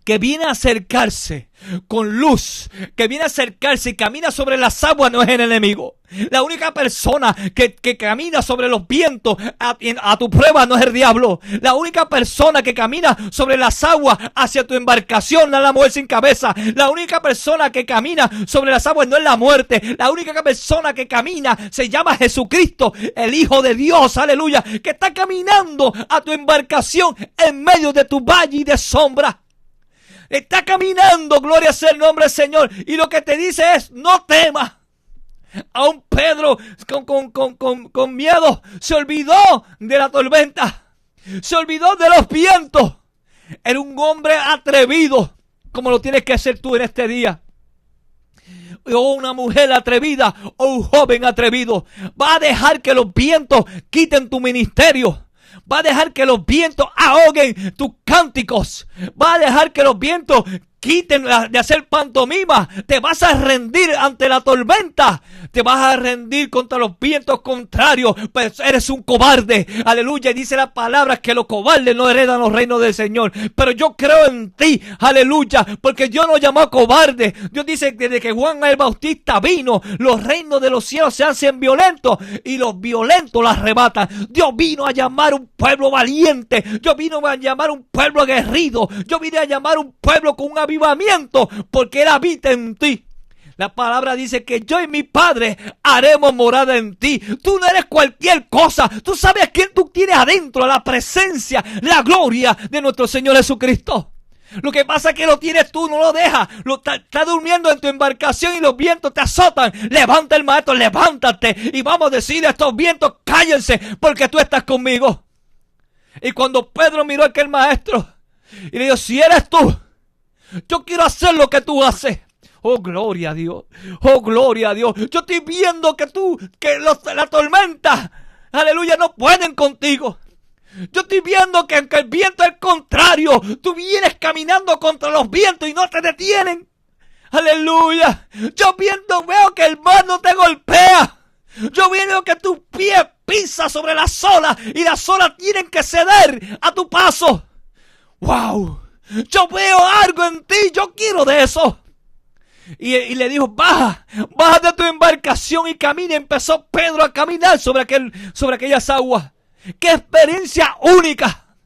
que viene a acercarse con luz, que viene a acercarse y camina sobre las aguas, no es el enemigo. La única persona que camina sobre los vientos a tu prueba no es el diablo. La única persona que camina sobre las aguas hacia tu embarcación no es la mujer sin cabeza. La única persona que camina sobre las aguas no es la muerte. La única persona que camina se llama Jesucristo, el Hijo de Dios, aleluya, que está caminando a tu embarcación en medio de tu valle y de sombra. Está caminando, gloria sea el nombre del Señor. Y lo que te dice es, no temas. Aún Pedro con miedo se olvidó de la tormenta. Se olvidó de los vientos. Era un hombre atrevido, como lo tienes que hacer tú en este día. O una mujer atrevida, o un joven atrevido. Va a dejar que los vientos quiten tu ministerio. Va a dejar que los vientos ahoguen tus cánticos. Va a dejar que los vientos quiten de hacer pantomima. Te vas a rendir ante la tormenta. Te vas a rendir contra los vientos contrarios. Pues eres un cobarde. Aleluya. Dice la palabra que los cobardes no heredan los reinos del Señor. Pero yo creo en ti. Aleluya. Porque Dios nos llamó cobarde. Dios dice que desde que Juan el Bautista vino, los reinos de los cielos se hacen violentos y los violentos los arrebatan. Dios vino a llamar un pueblo valiente. Dios vino a llamar un pueblo aguerrido. Yo vine a llamar un pueblo con un avivamiento, porque Él habita en ti. La palabra dice que yo y mi Padre haremos morada en ti. Tú no eres cualquier cosa. Tú sabes quién tú tienes adentro, la presencia, la gloria de nuestro Señor Jesucristo. Lo que pasa es que lo tienes tú, no lo dejas. Estás durmiendo en tu embarcación y los vientos te azotan. Levanta el maestro, levántate y vamos a decir a estos vientos, cállense, porque tú estás conmigo. Y cuando Pedro miró a aquel maestro y le dijo, si eres tú, yo quiero hacer lo que tú haces. Oh, gloria a Dios. Oh, gloria a Dios. Yo estoy viendo que la tormenta, aleluya, no pueden contigo. Yo estoy viendo que aunque el viento es contrario, tú vienes caminando contra los vientos y no te detienen. Aleluya. Yo veo que el mar no te golpea. Yo veo que tus pies pisan sobre las olas y las olas tienen que ceder a tu paso. ¡Wow! Yo veo algo en ti, yo quiero de eso. Y le dijo, baja de tu embarcación y camina. Empezó Pedro a caminar sobre aquellas aguas. ¡Qué experiencia única!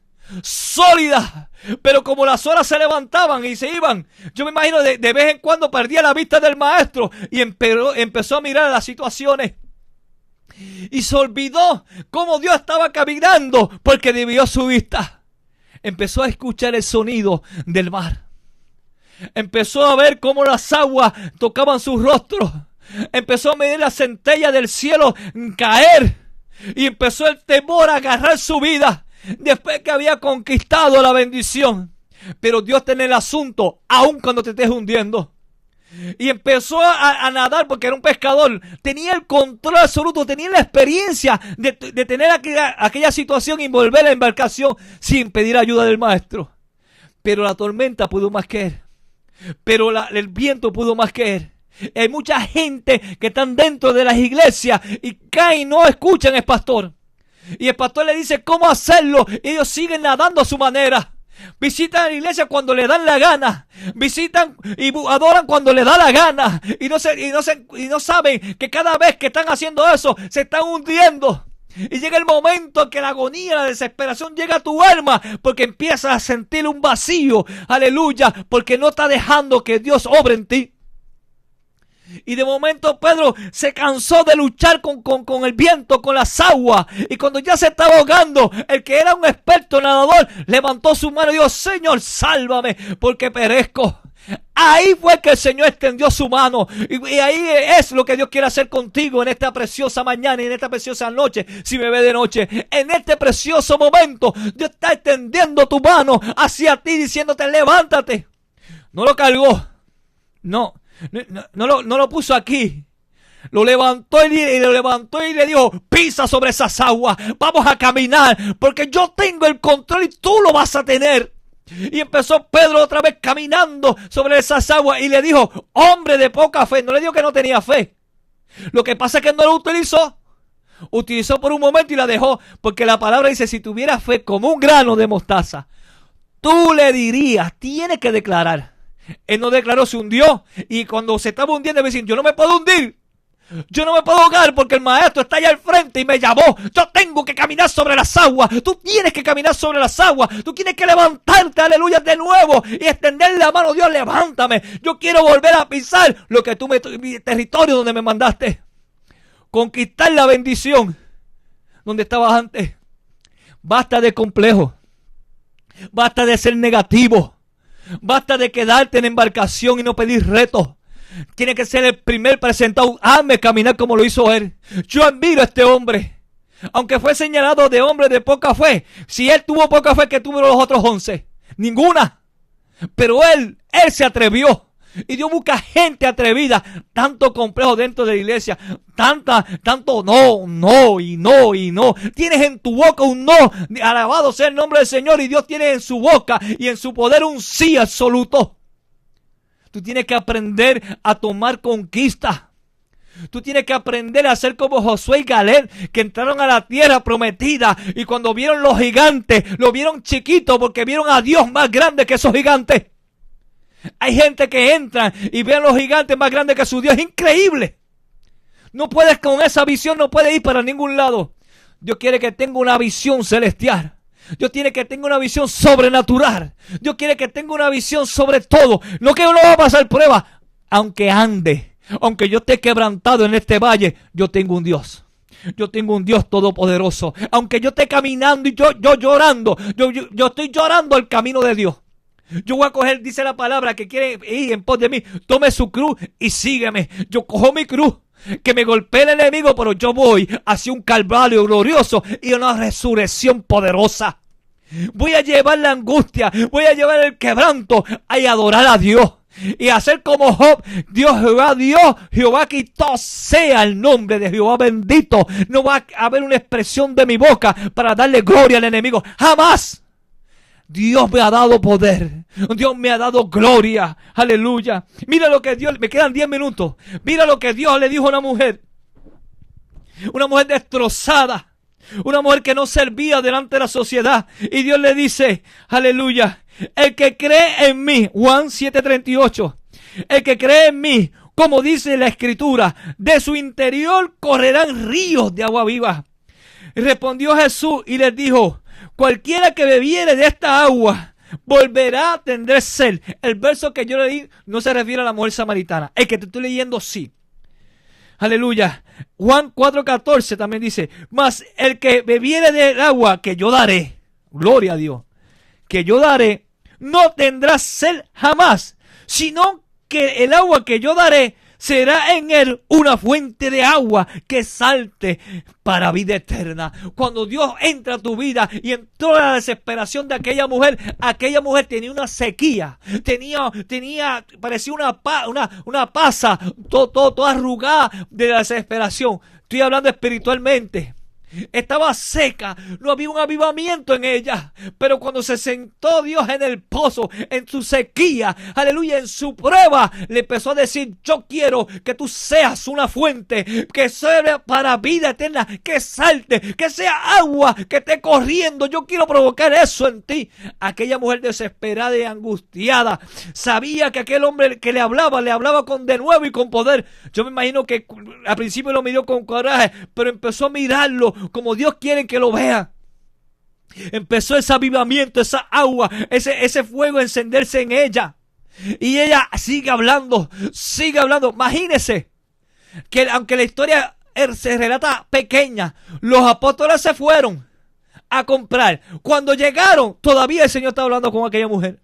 Sólida. Pero como las olas se levantaban y se iban, yo me imagino de vez en cuando perdía la vista del maestro y empezó a mirar las situaciones. Y se olvidó cómo Dios estaba caminando porque desvió su vista. Empezó a escuchar el sonido del mar. Empezó a ver cómo las aguas tocaban sus rostros. Empezó a medir la centella del cielo caer. Y empezó el temor a agarrar su vida después que había conquistado la bendición. Pero Dios tiene el asunto aun cuando te estés hundiendo. Y empezó a nadar porque era un pescador. Tenía el control absoluto, tenía la experiencia de tener aquella situación y volver a la embarcación sin pedir ayuda del maestro. Pero la tormenta pudo más que él. Pero el viento pudo más que él. Hay mucha gente que están dentro de las iglesias y caen y no escuchan al pastor. Y el pastor le dice cómo hacerlo. Y ellos siguen nadando a su manera. Visitan la iglesia cuando le dan la gana. Visitan y adoran cuando le da la gana. Y no saben que cada vez que están haciendo eso se están hundiendo. Y llega el momento que la agonía, la desesperación llega a tu alma porque empiezas a sentir un vacío. Aleluya, porque no está dejando que Dios obre en ti. Y de momento Pedro se cansó de luchar con el viento, con las aguas. Y cuando ya se estaba ahogando, el que era un experto nadador levantó su mano y dijo, Señor, sálvame porque perezco. Ahí fue que el Señor extendió su mano. Y ahí es lo que Dios quiere hacer contigo en esta preciosa mañana y en esta preciosa noche. Si me ve de noche, en este precioso momento, Dios está extendiendo tu mano hacia ti diciéndote, levántate. No lo cargó. No lo puso aquí. Lo levantó y le dijo, pisa sobre esas aguas. Vamos a caminar porque yo tengo el control y tú lo vas a tener. Y empezó Pedro otra vez caminando sobre esas aguas y le dijo, hombre de poca fe. No le dijo que no tenía fe. Lo que pasa es que no lo utilizó. Utilizó por un momento y la dejó, porque la palabra dice, si tuviera fe como un grano de mostaza, tú le dirías, tienes que declarar. Él no declaró, se hundió, y cuando se estaba hundiendo me decían, yo no me puedo hundir, yo no me puedo ahogar porque el maestro está allá al frente y me llamó. Yo tengo que caminar sobre las aguas. Tú tienes que caminar sobre las aguas. Tú tienes que levantarte, aleluya, de nuevo y extender la mano. Dios, levántame. Yo quiero volver a pisar mi territorio donde me mandaste. Conquistar la bendición donde estabas antes. Basta de complejo. Basta de ser negativo. Basta de quedarte en embarcación y no pedir retos. Tiene que ser el primer presentado. Hazme caminar como lo hizo él. Yo admiro a este hombre. Aunque fue señalado de hombre de poca fe. Si él tuvo poca fe, que tuvo los otros 11. Ninguna. Pero él se atrevió. Y Dios busca gente atrevida. Tanto complejo dentro de la iglesia. Tanto no. Tienes en tu boca un no. Alabado sea el nombre del Señor. Y Dios tiene en su boca y en su poder un sí absoluto. Tú tienes que aprender a tomar conquista. Tú tienes que aprender a ser como Josué y Caleb, que entraron a la tierra prometida. Y cuando vieron los gigantes, lo vieron chiquito porque vieron a Dios más grande que esos gigantes. Hay gente que entra y ve a los gigantes más grandes que su Dios. Es increíble. No puedes con esa visión, no puedes ir para ningún lado. Dios quiere que tenga una visión celestial. Dios quiere que tenga una visión sobrenatural. Dios quiere que tenga una visión sobre todo. No que uno va a pasar prueba. Aunque ande, aunque yo esté quebrantado en este valle, yo tengo un Dios. Yo tengo un Dios todopoderoso. Aunque yo esté caminando y yo llorando, yo estoy llorando el camino de Dios. Yo voy a coger, dice la palabra, que quiere ir en pos de mí. Tome su cruz y sígueme. Yo cojo mi cruz. Que me golpee el enemigo, pero yo voy hacia un calvario glorioso y una resurrección poderosa. Voy a llevar la angustia, voy a llevar el quebranto y adorar a Dios. Y hacer como Job, Jehová quitó sea el nombre de Jehová bendito. No va a haber una expresión de mi boca para darle gloria al enemigo. Jamás. Dios me ha dado poder. Dios me ha dado gloria. Aleluya. Mira lo que Dios... Me quedan 10 minutos. Mira lo que Dios le dijo a una mujer. Una mujer destrozada. Una mujer que no servía delante de la sociedad. Y Dios le dice, aleluya, el que cree en mí, Juan 7:38, el que cree en mí, como dice la Escritura, de su interior correrán ríos de agua viva. Y respondió Jesús y les dijo, cualquiera que bebiere de esta agua volverá a tener sed. El verso que yo leí no se refiere a la mujer samaritana. El que te estoy leyendo sí. Aleluya. Juan 4:14 también dice, mas el que bebiere del agua que yo daré, gloria a Dios, que yo daré, no tendrá sed jamás, sino que el agua que yo daré será en él una fuente de agua que salte para vida eterna. Cuando Dios entra a tu vida y entró la desesperación de aquella mujer tenía una sequía, parecía una pasa, toda arrugada de la desesperación. Estoy hablando espiritualmente. Estaba seca, no había un avivamiento en ella. Pero cuando se sentó Dios en el pozo, en su sequía, aleluya, en su prueba, le empezó a decir, yo quiero que tú seas una fuente que sea para vida eterna, que salte, que sea agua que esté corriendo. Yo quiero provocar eso en ti. Aquella mujer desesperada y angustiada sabía que aquel hombre que le hablaba con de nuevo y con poder. Yo me imagino que al principio lo miró con coraje, pero empezó a mirarlo como Dios quiere que lo vea. Empezó ese avivamiento, esa agua, ese fuego a encenderse en ella. Y ella sigue hablando. Imagínese que aunque la historia se relata pequeña, los apóstoles se fueron a comprar. Cuando llegaron, todavía el Señor estaba hablando con aquella mujer.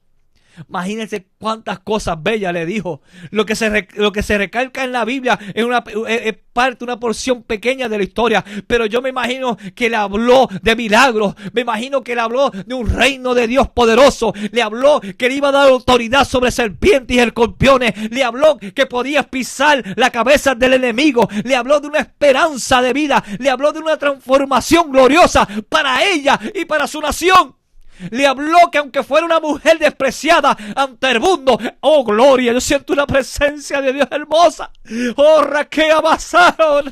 Imagínense cuántas cosas bellas le dijo. Lo que se recalca en la Biblia es parte, una porción pequeña de la historia. Pero yo me imagino que le habló de milagros. Me imagino que le habló de un reino de Dios poderoso. Le habló que le iba a dar autoridad sobre serpientes y escorpiones. Le habló que podía pisar la cabeza del enemigo. Le habló de una esperanza de vida. Le habló de una transformación gloriosa para ella y para su nación. Le habló que aunque fuera una mujer despreciada ante el mundo, oh gloria, yo siento una presencia de Dios hermosa. Oh, Raquel avanzaron,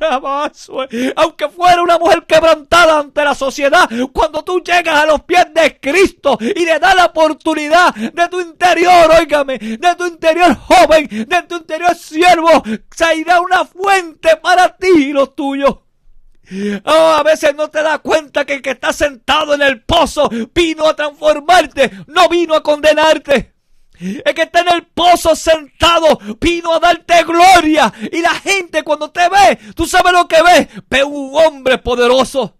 aunque fuera una mujer quebrantada ante la sociedad, cuando tú llegas a los pies de Cristo y le das la oportunidad de tu interior, óigame, de tu interior joven, de tu interior siervo, se irá una fuente para ti y los tuyos. Oh, a veces no te das cuenta que el que está sentado en el pozo vino a transformarte, no vino a condenarte. El que está en el pozo sentado vino a darte gloria. Y la gente cuando te ve, tú sabes lo que ve. Ve un hombre poderoso.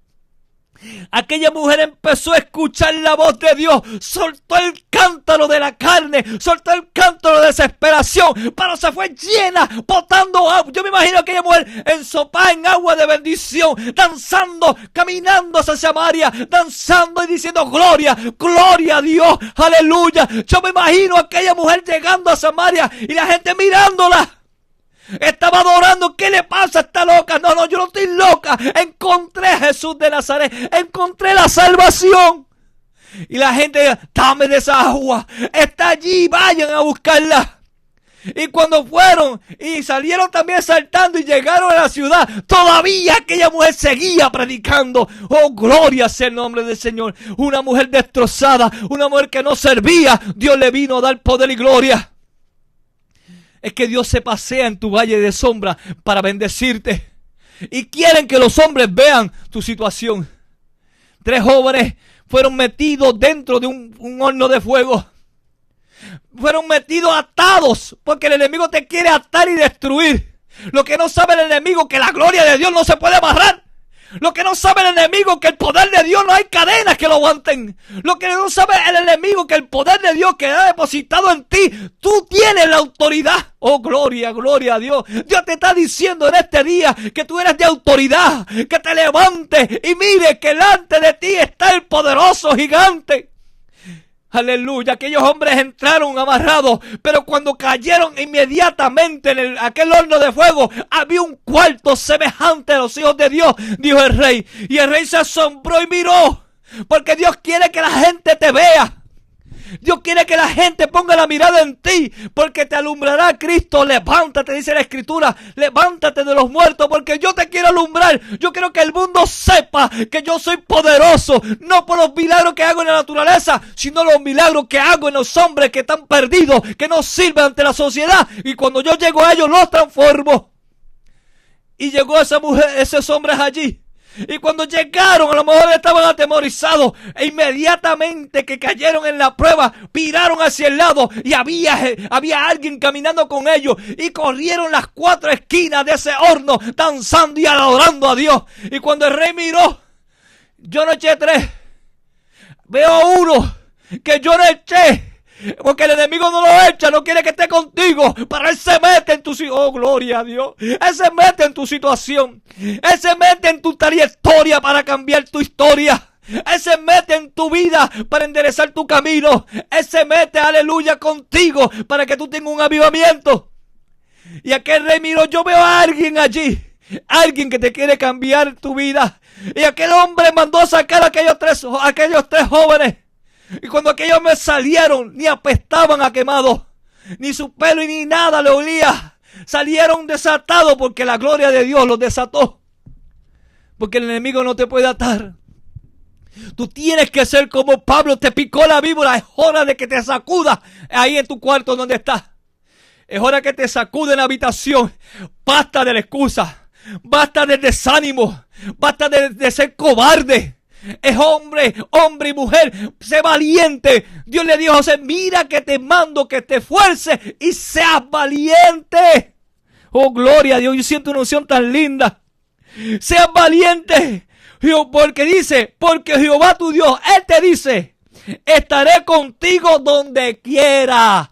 Aquella mujer empezó a escuchar la voz de Dios, soltó el cántaro de la carne, soltó el cántaro de desesperación, pero se fue llena, botando agua. Yo me imagino a aquella mujer ensopada en agua de bendición, danzando, caminando hacia Samaria, danzando y diciendo gloria, gloria a Dios, aleluya. Yo me imagino a aquella mujer llegando a Samaria y la gente mirándola. Estaba adorando. ¿Qué le pasa? ¿Está loca? No, yo no estoy loca. Encontré a Jesús de Nazaret. Encontré la salvación. Y la gente, dame de esa agua. Está allí, vayan a buscarla. Y cuando fueron y salieron también saltando y llegaron a la ciudad, todavía aquella mujer seguía predicando. Oh, gloria sea el nombre del Señor. Una mujer destrozada, una mujer que no servía, Dios le vino a dar poder y gloria. Es que Dios se pasea en tu valle de sombra para bendecirte. Y quieren que los hombres vean tu situación. 3 jóvenes fueron metidos dentro de un horno de fuego. Fueron metidos atados porque el enemigo te quiere atar y destruir. Lo que no sabe el enemigo es que la gloria de Dios no se puede amarrar. Lo que no sabe el enemigo es que el poder de Dios no hay cadenas que lo aguanten. Lo que no sabe el enemigo es que el poder de Dios que ha depositado en ti, tú tienes la autoridad. Oh, gloria, gloria a Dios. Dios te está diciendo en este día que tú eres de autoridad, que te levantes y mire que delante de ti está el poderoso gigante. Aleluya, aquellos hombres entraron amarrados, pero cuando cayeron inmediatamente en aquel horno de fuego, había un cuarto semejante a los hijos de Dios, dijo el rey. Y el rey se asombró y miró, porque Dios quiere que la gente te vea. Dios quiere que la gente ponga la mirada en ti, porque te alumbrará Cristo. Levántate, dice la Escritura, levántate de los muertos, porque yo te quiero alumbrar. Yo quiero que el mundo sepa que yo soy poderoso, no por los milagros que hago en la naturaleza, sino los milagros que hago en los hombres que están perdidos, que no sirven ante la sociedad. Y cuando yo llego a ellos, los transformo. Y llegó esa mujer, esos hombres allí. Y cuando llegaron, a lo mejor estaban atemorizados. E inmediatamente que cayeron en la prueba, viraron hacia el lado. Y había alguien caminando con ellos. Y corrieron las 4 esquinas de ese horno, danzando y adorando a Dios. Y cuando el rey miró, yo no eché 3. Veo uno que yo no eché. Porque el enemigo no lo echa, no quiere que esté contigo. Pero él se mete en tu situación. Oh, gloria a Dios. Él se mete en tu situación. Él se mete en tu trayectoria para cambiar tu historia. Él se mete en tu vida para enderezar tu camino. Él se mete, aleluya, contigo para que tú tengas un avivamiento. Y aquel rey miró, yo veo a alguien allí. Alguien que te quiere cambiar tu vida. Y aquel hombre mandó a sacar a aquellos tres jóvenes. Y cuando aquellos me salieron, ni apestaban a quemado, ni su pelo y ni nada le olía. Salieron desatados porque la gloria de Dios los desató. Porque el enemigo no te puede atar. Tú tienes que ser como Pablo, te picó la víbora. Es hora de que te sacudas ahí en tu cuarto donde estás. Es hora que te sacude en la habitación. Basta de la excusa. Basta del desánimo. Basta de ser cobarde. Es hombre y mujer, sé valiente. Dios le dijo a José, mira que te mando que te esfuerces y seas valiente. Oh, gloria a Dios, yo siento una unción tan linda. Seas valiente, porque dice, porque Jehová tu Dios, Él te dice, estaré contigo donde quiera.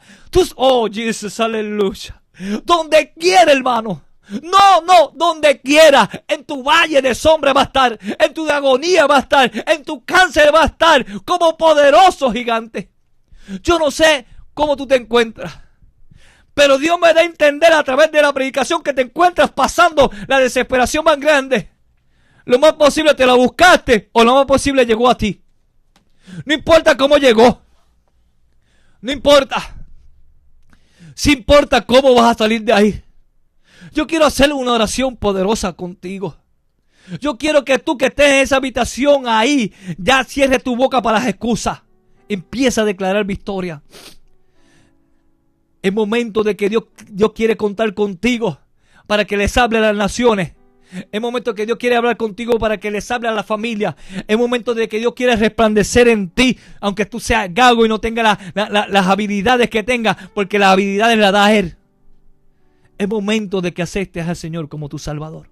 Oh, Jesús, aleluya. Donde quiera, hermano. No, donde quiera, en tu valle de sombra va a estar, en tu agonía va a estar, en tu cáncer va a estar, como poderoso gigante. Yo no sé cómo tú te encuentras, pero Dios me da a entender a través de la predicación que te encuentras pasando la desesperación más grande. Lo más posible te la buscaste o lo más posible llegó a ti. No importa cómo llegó. No importa. Sí importa cómo vas a salir de ahí. Yo quiero hacer una oración poderosa contigo. Yo quiero que tú que estés en esa habitación ahí, ya cierres tu boca para las excusas. Empieza a declarar victoria. Es momento de que Dios quiere contar contigo para que les hable a las naciones. Es momento que Dios quiere hablar contigo para que les hable a la familia. Es momento de que Dios quiere resplandecer en ti, aunque tú seas gago y no tengas las habilidades que tengas, porque las habilidades las da Él. Es momento de que aceptes al Señor como tu Salvador.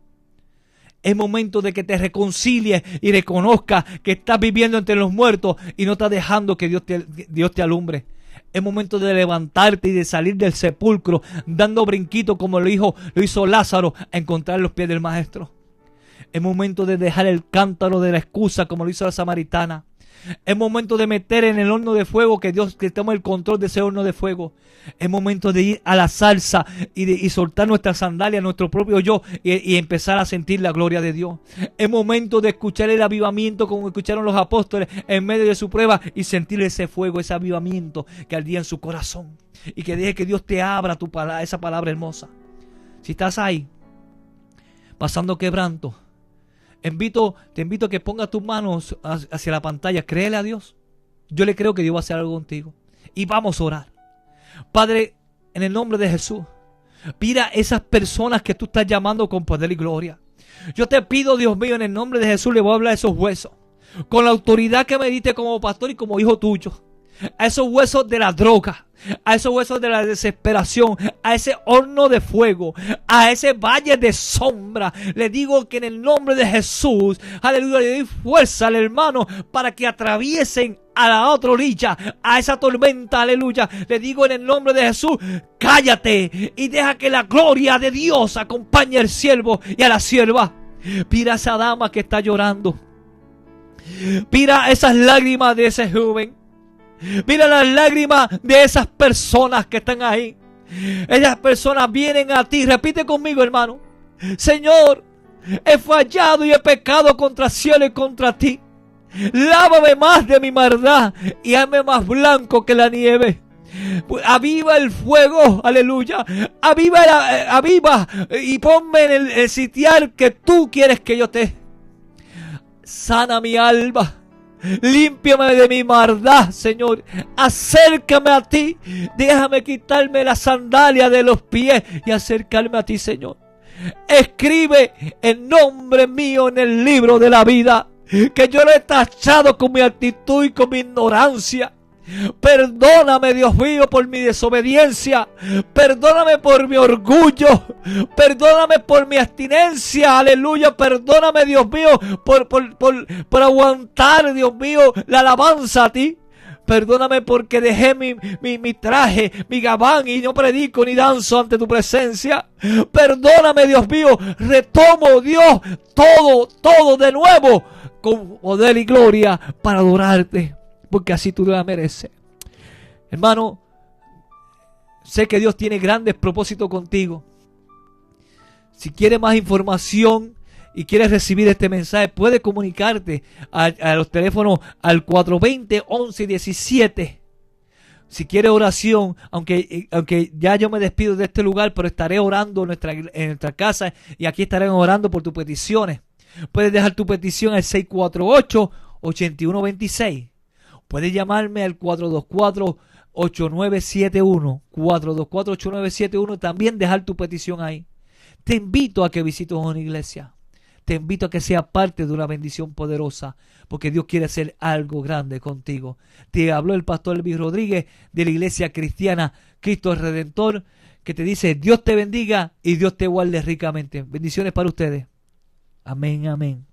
Es momento de que te reconcilies y reconozcas que estás viviendo entre los muertos y no estás dejando que Dios te alumbre. Es momento de levantarte y de salir del sepulcro dando brinquitos como lo hizo Lázaro a encontrar los pies del Maestro. Es momento de dejar el cántaro de la excusa como lo hizo la samaritana. Es momento de meter en el horno de fuego, que tome el control de ese horno de fuego. Es momento de ir a la salsa y soltar nuestras sandalias, nuestro propio yo y empezar a sentir la gloria de Dios. Es momento de escuchar el avivamiento como escucharon los apóstoles en medio de su prueba y sentir ese fuego, ese avivamiento que ardía en su corazón. Y que deje que Dios te abra esa palabra hermosa. Si estás ahí pasando quebranto, te invito a que pongas tus manos hacia la pantalla. Créele a Dios. Yo le creo que Dios va a hacer algo contigo. Y vamos a orar. Padre, en el nombre de Jesús, mira esas personas que tú estás llamando con poder y gloria. Yo te pido, Dios mío, en el nombre de Jesús, le voy a hablar a esos huesos. Con la autoridad que me diste como pastor y como hijo tuyo. A esos huesos de la droga, a esos huesos de la desesperación, a ese horno de fuego, a ese valle de sombra. Le digo que en el nombre de Jesús, aleluya, le doy fuerza al hermano para que atraviesen a la otra orilla, a esa tormenta, aleluya. Le digo en el nombre de Jesús, cállate y deja que la gloria de Dios acompañe al siervo y a la sierva. Mira a esa dama que está llorando. Mira esas lágrimas de ese joven. Mira las lágrimas de esas personas que están ahí. Esas personas vienen a ti. Repite conmigo, hermano. Señor, he fallado y he pecado contra el cielo y contra ti. Lávame más de mi maldad y hazme más blanco que la nieve. Aviva el fuego, aleluya. Aviva y ponme en el sitial que tú quieres que yo te. Sana mi alma. Límpiame de mi maldad, Señor. Acércame a ti. Déjame quitarme la sandalia de los pies y acercarme a ti, Señor. Escribe el nombre mío en el libro de la vida, que yo lo he tachado con mi actitud y con mi ignorancia. Perdóname, Dios mío, por mi desobediencia. Perdóname por mi orgullo. Perdóname por mi abstinencia. Aleluya. Perdóname, Dios mío, por aguantar, Dios mío, la alabanza a ti. Perdóname porque dejé mi traje, mi gabán, y no predico ni danzo ante tu presencia. Perdóname, Dios mío. Retomo, Dios, todo de nuevo con poder y gloria para adorarte, porque así tú la mereces. Hermano, sé que Dios tiene grandes propósitos contigo. Si quieres más información y quieres recibir este mensaje, puedes comunicarte a los teléfonos al 420-1117. Si quieres oración, aunque ya yo me despido de este lugar, pero estaré orando en nuestra casa y aquí estaré orando por tus peticiones. Puedes dejar tu petición al 648-8126. Puedes llamarme al 424-8971. 424-8971. También dejar tu petición ahí. Te invito a que visites una iglesia. Te invito a que seas parte de una bendición poderosa, porque Dios quiere hacer algo grande contigo. Te habló el pastor Elvis Rodríguez de la iglesia cristiana Cristo el Redentor, que te dice: Dios te bendiga y Dios te guarde ricamente. Bendiciones para ustedes. Amén, amén.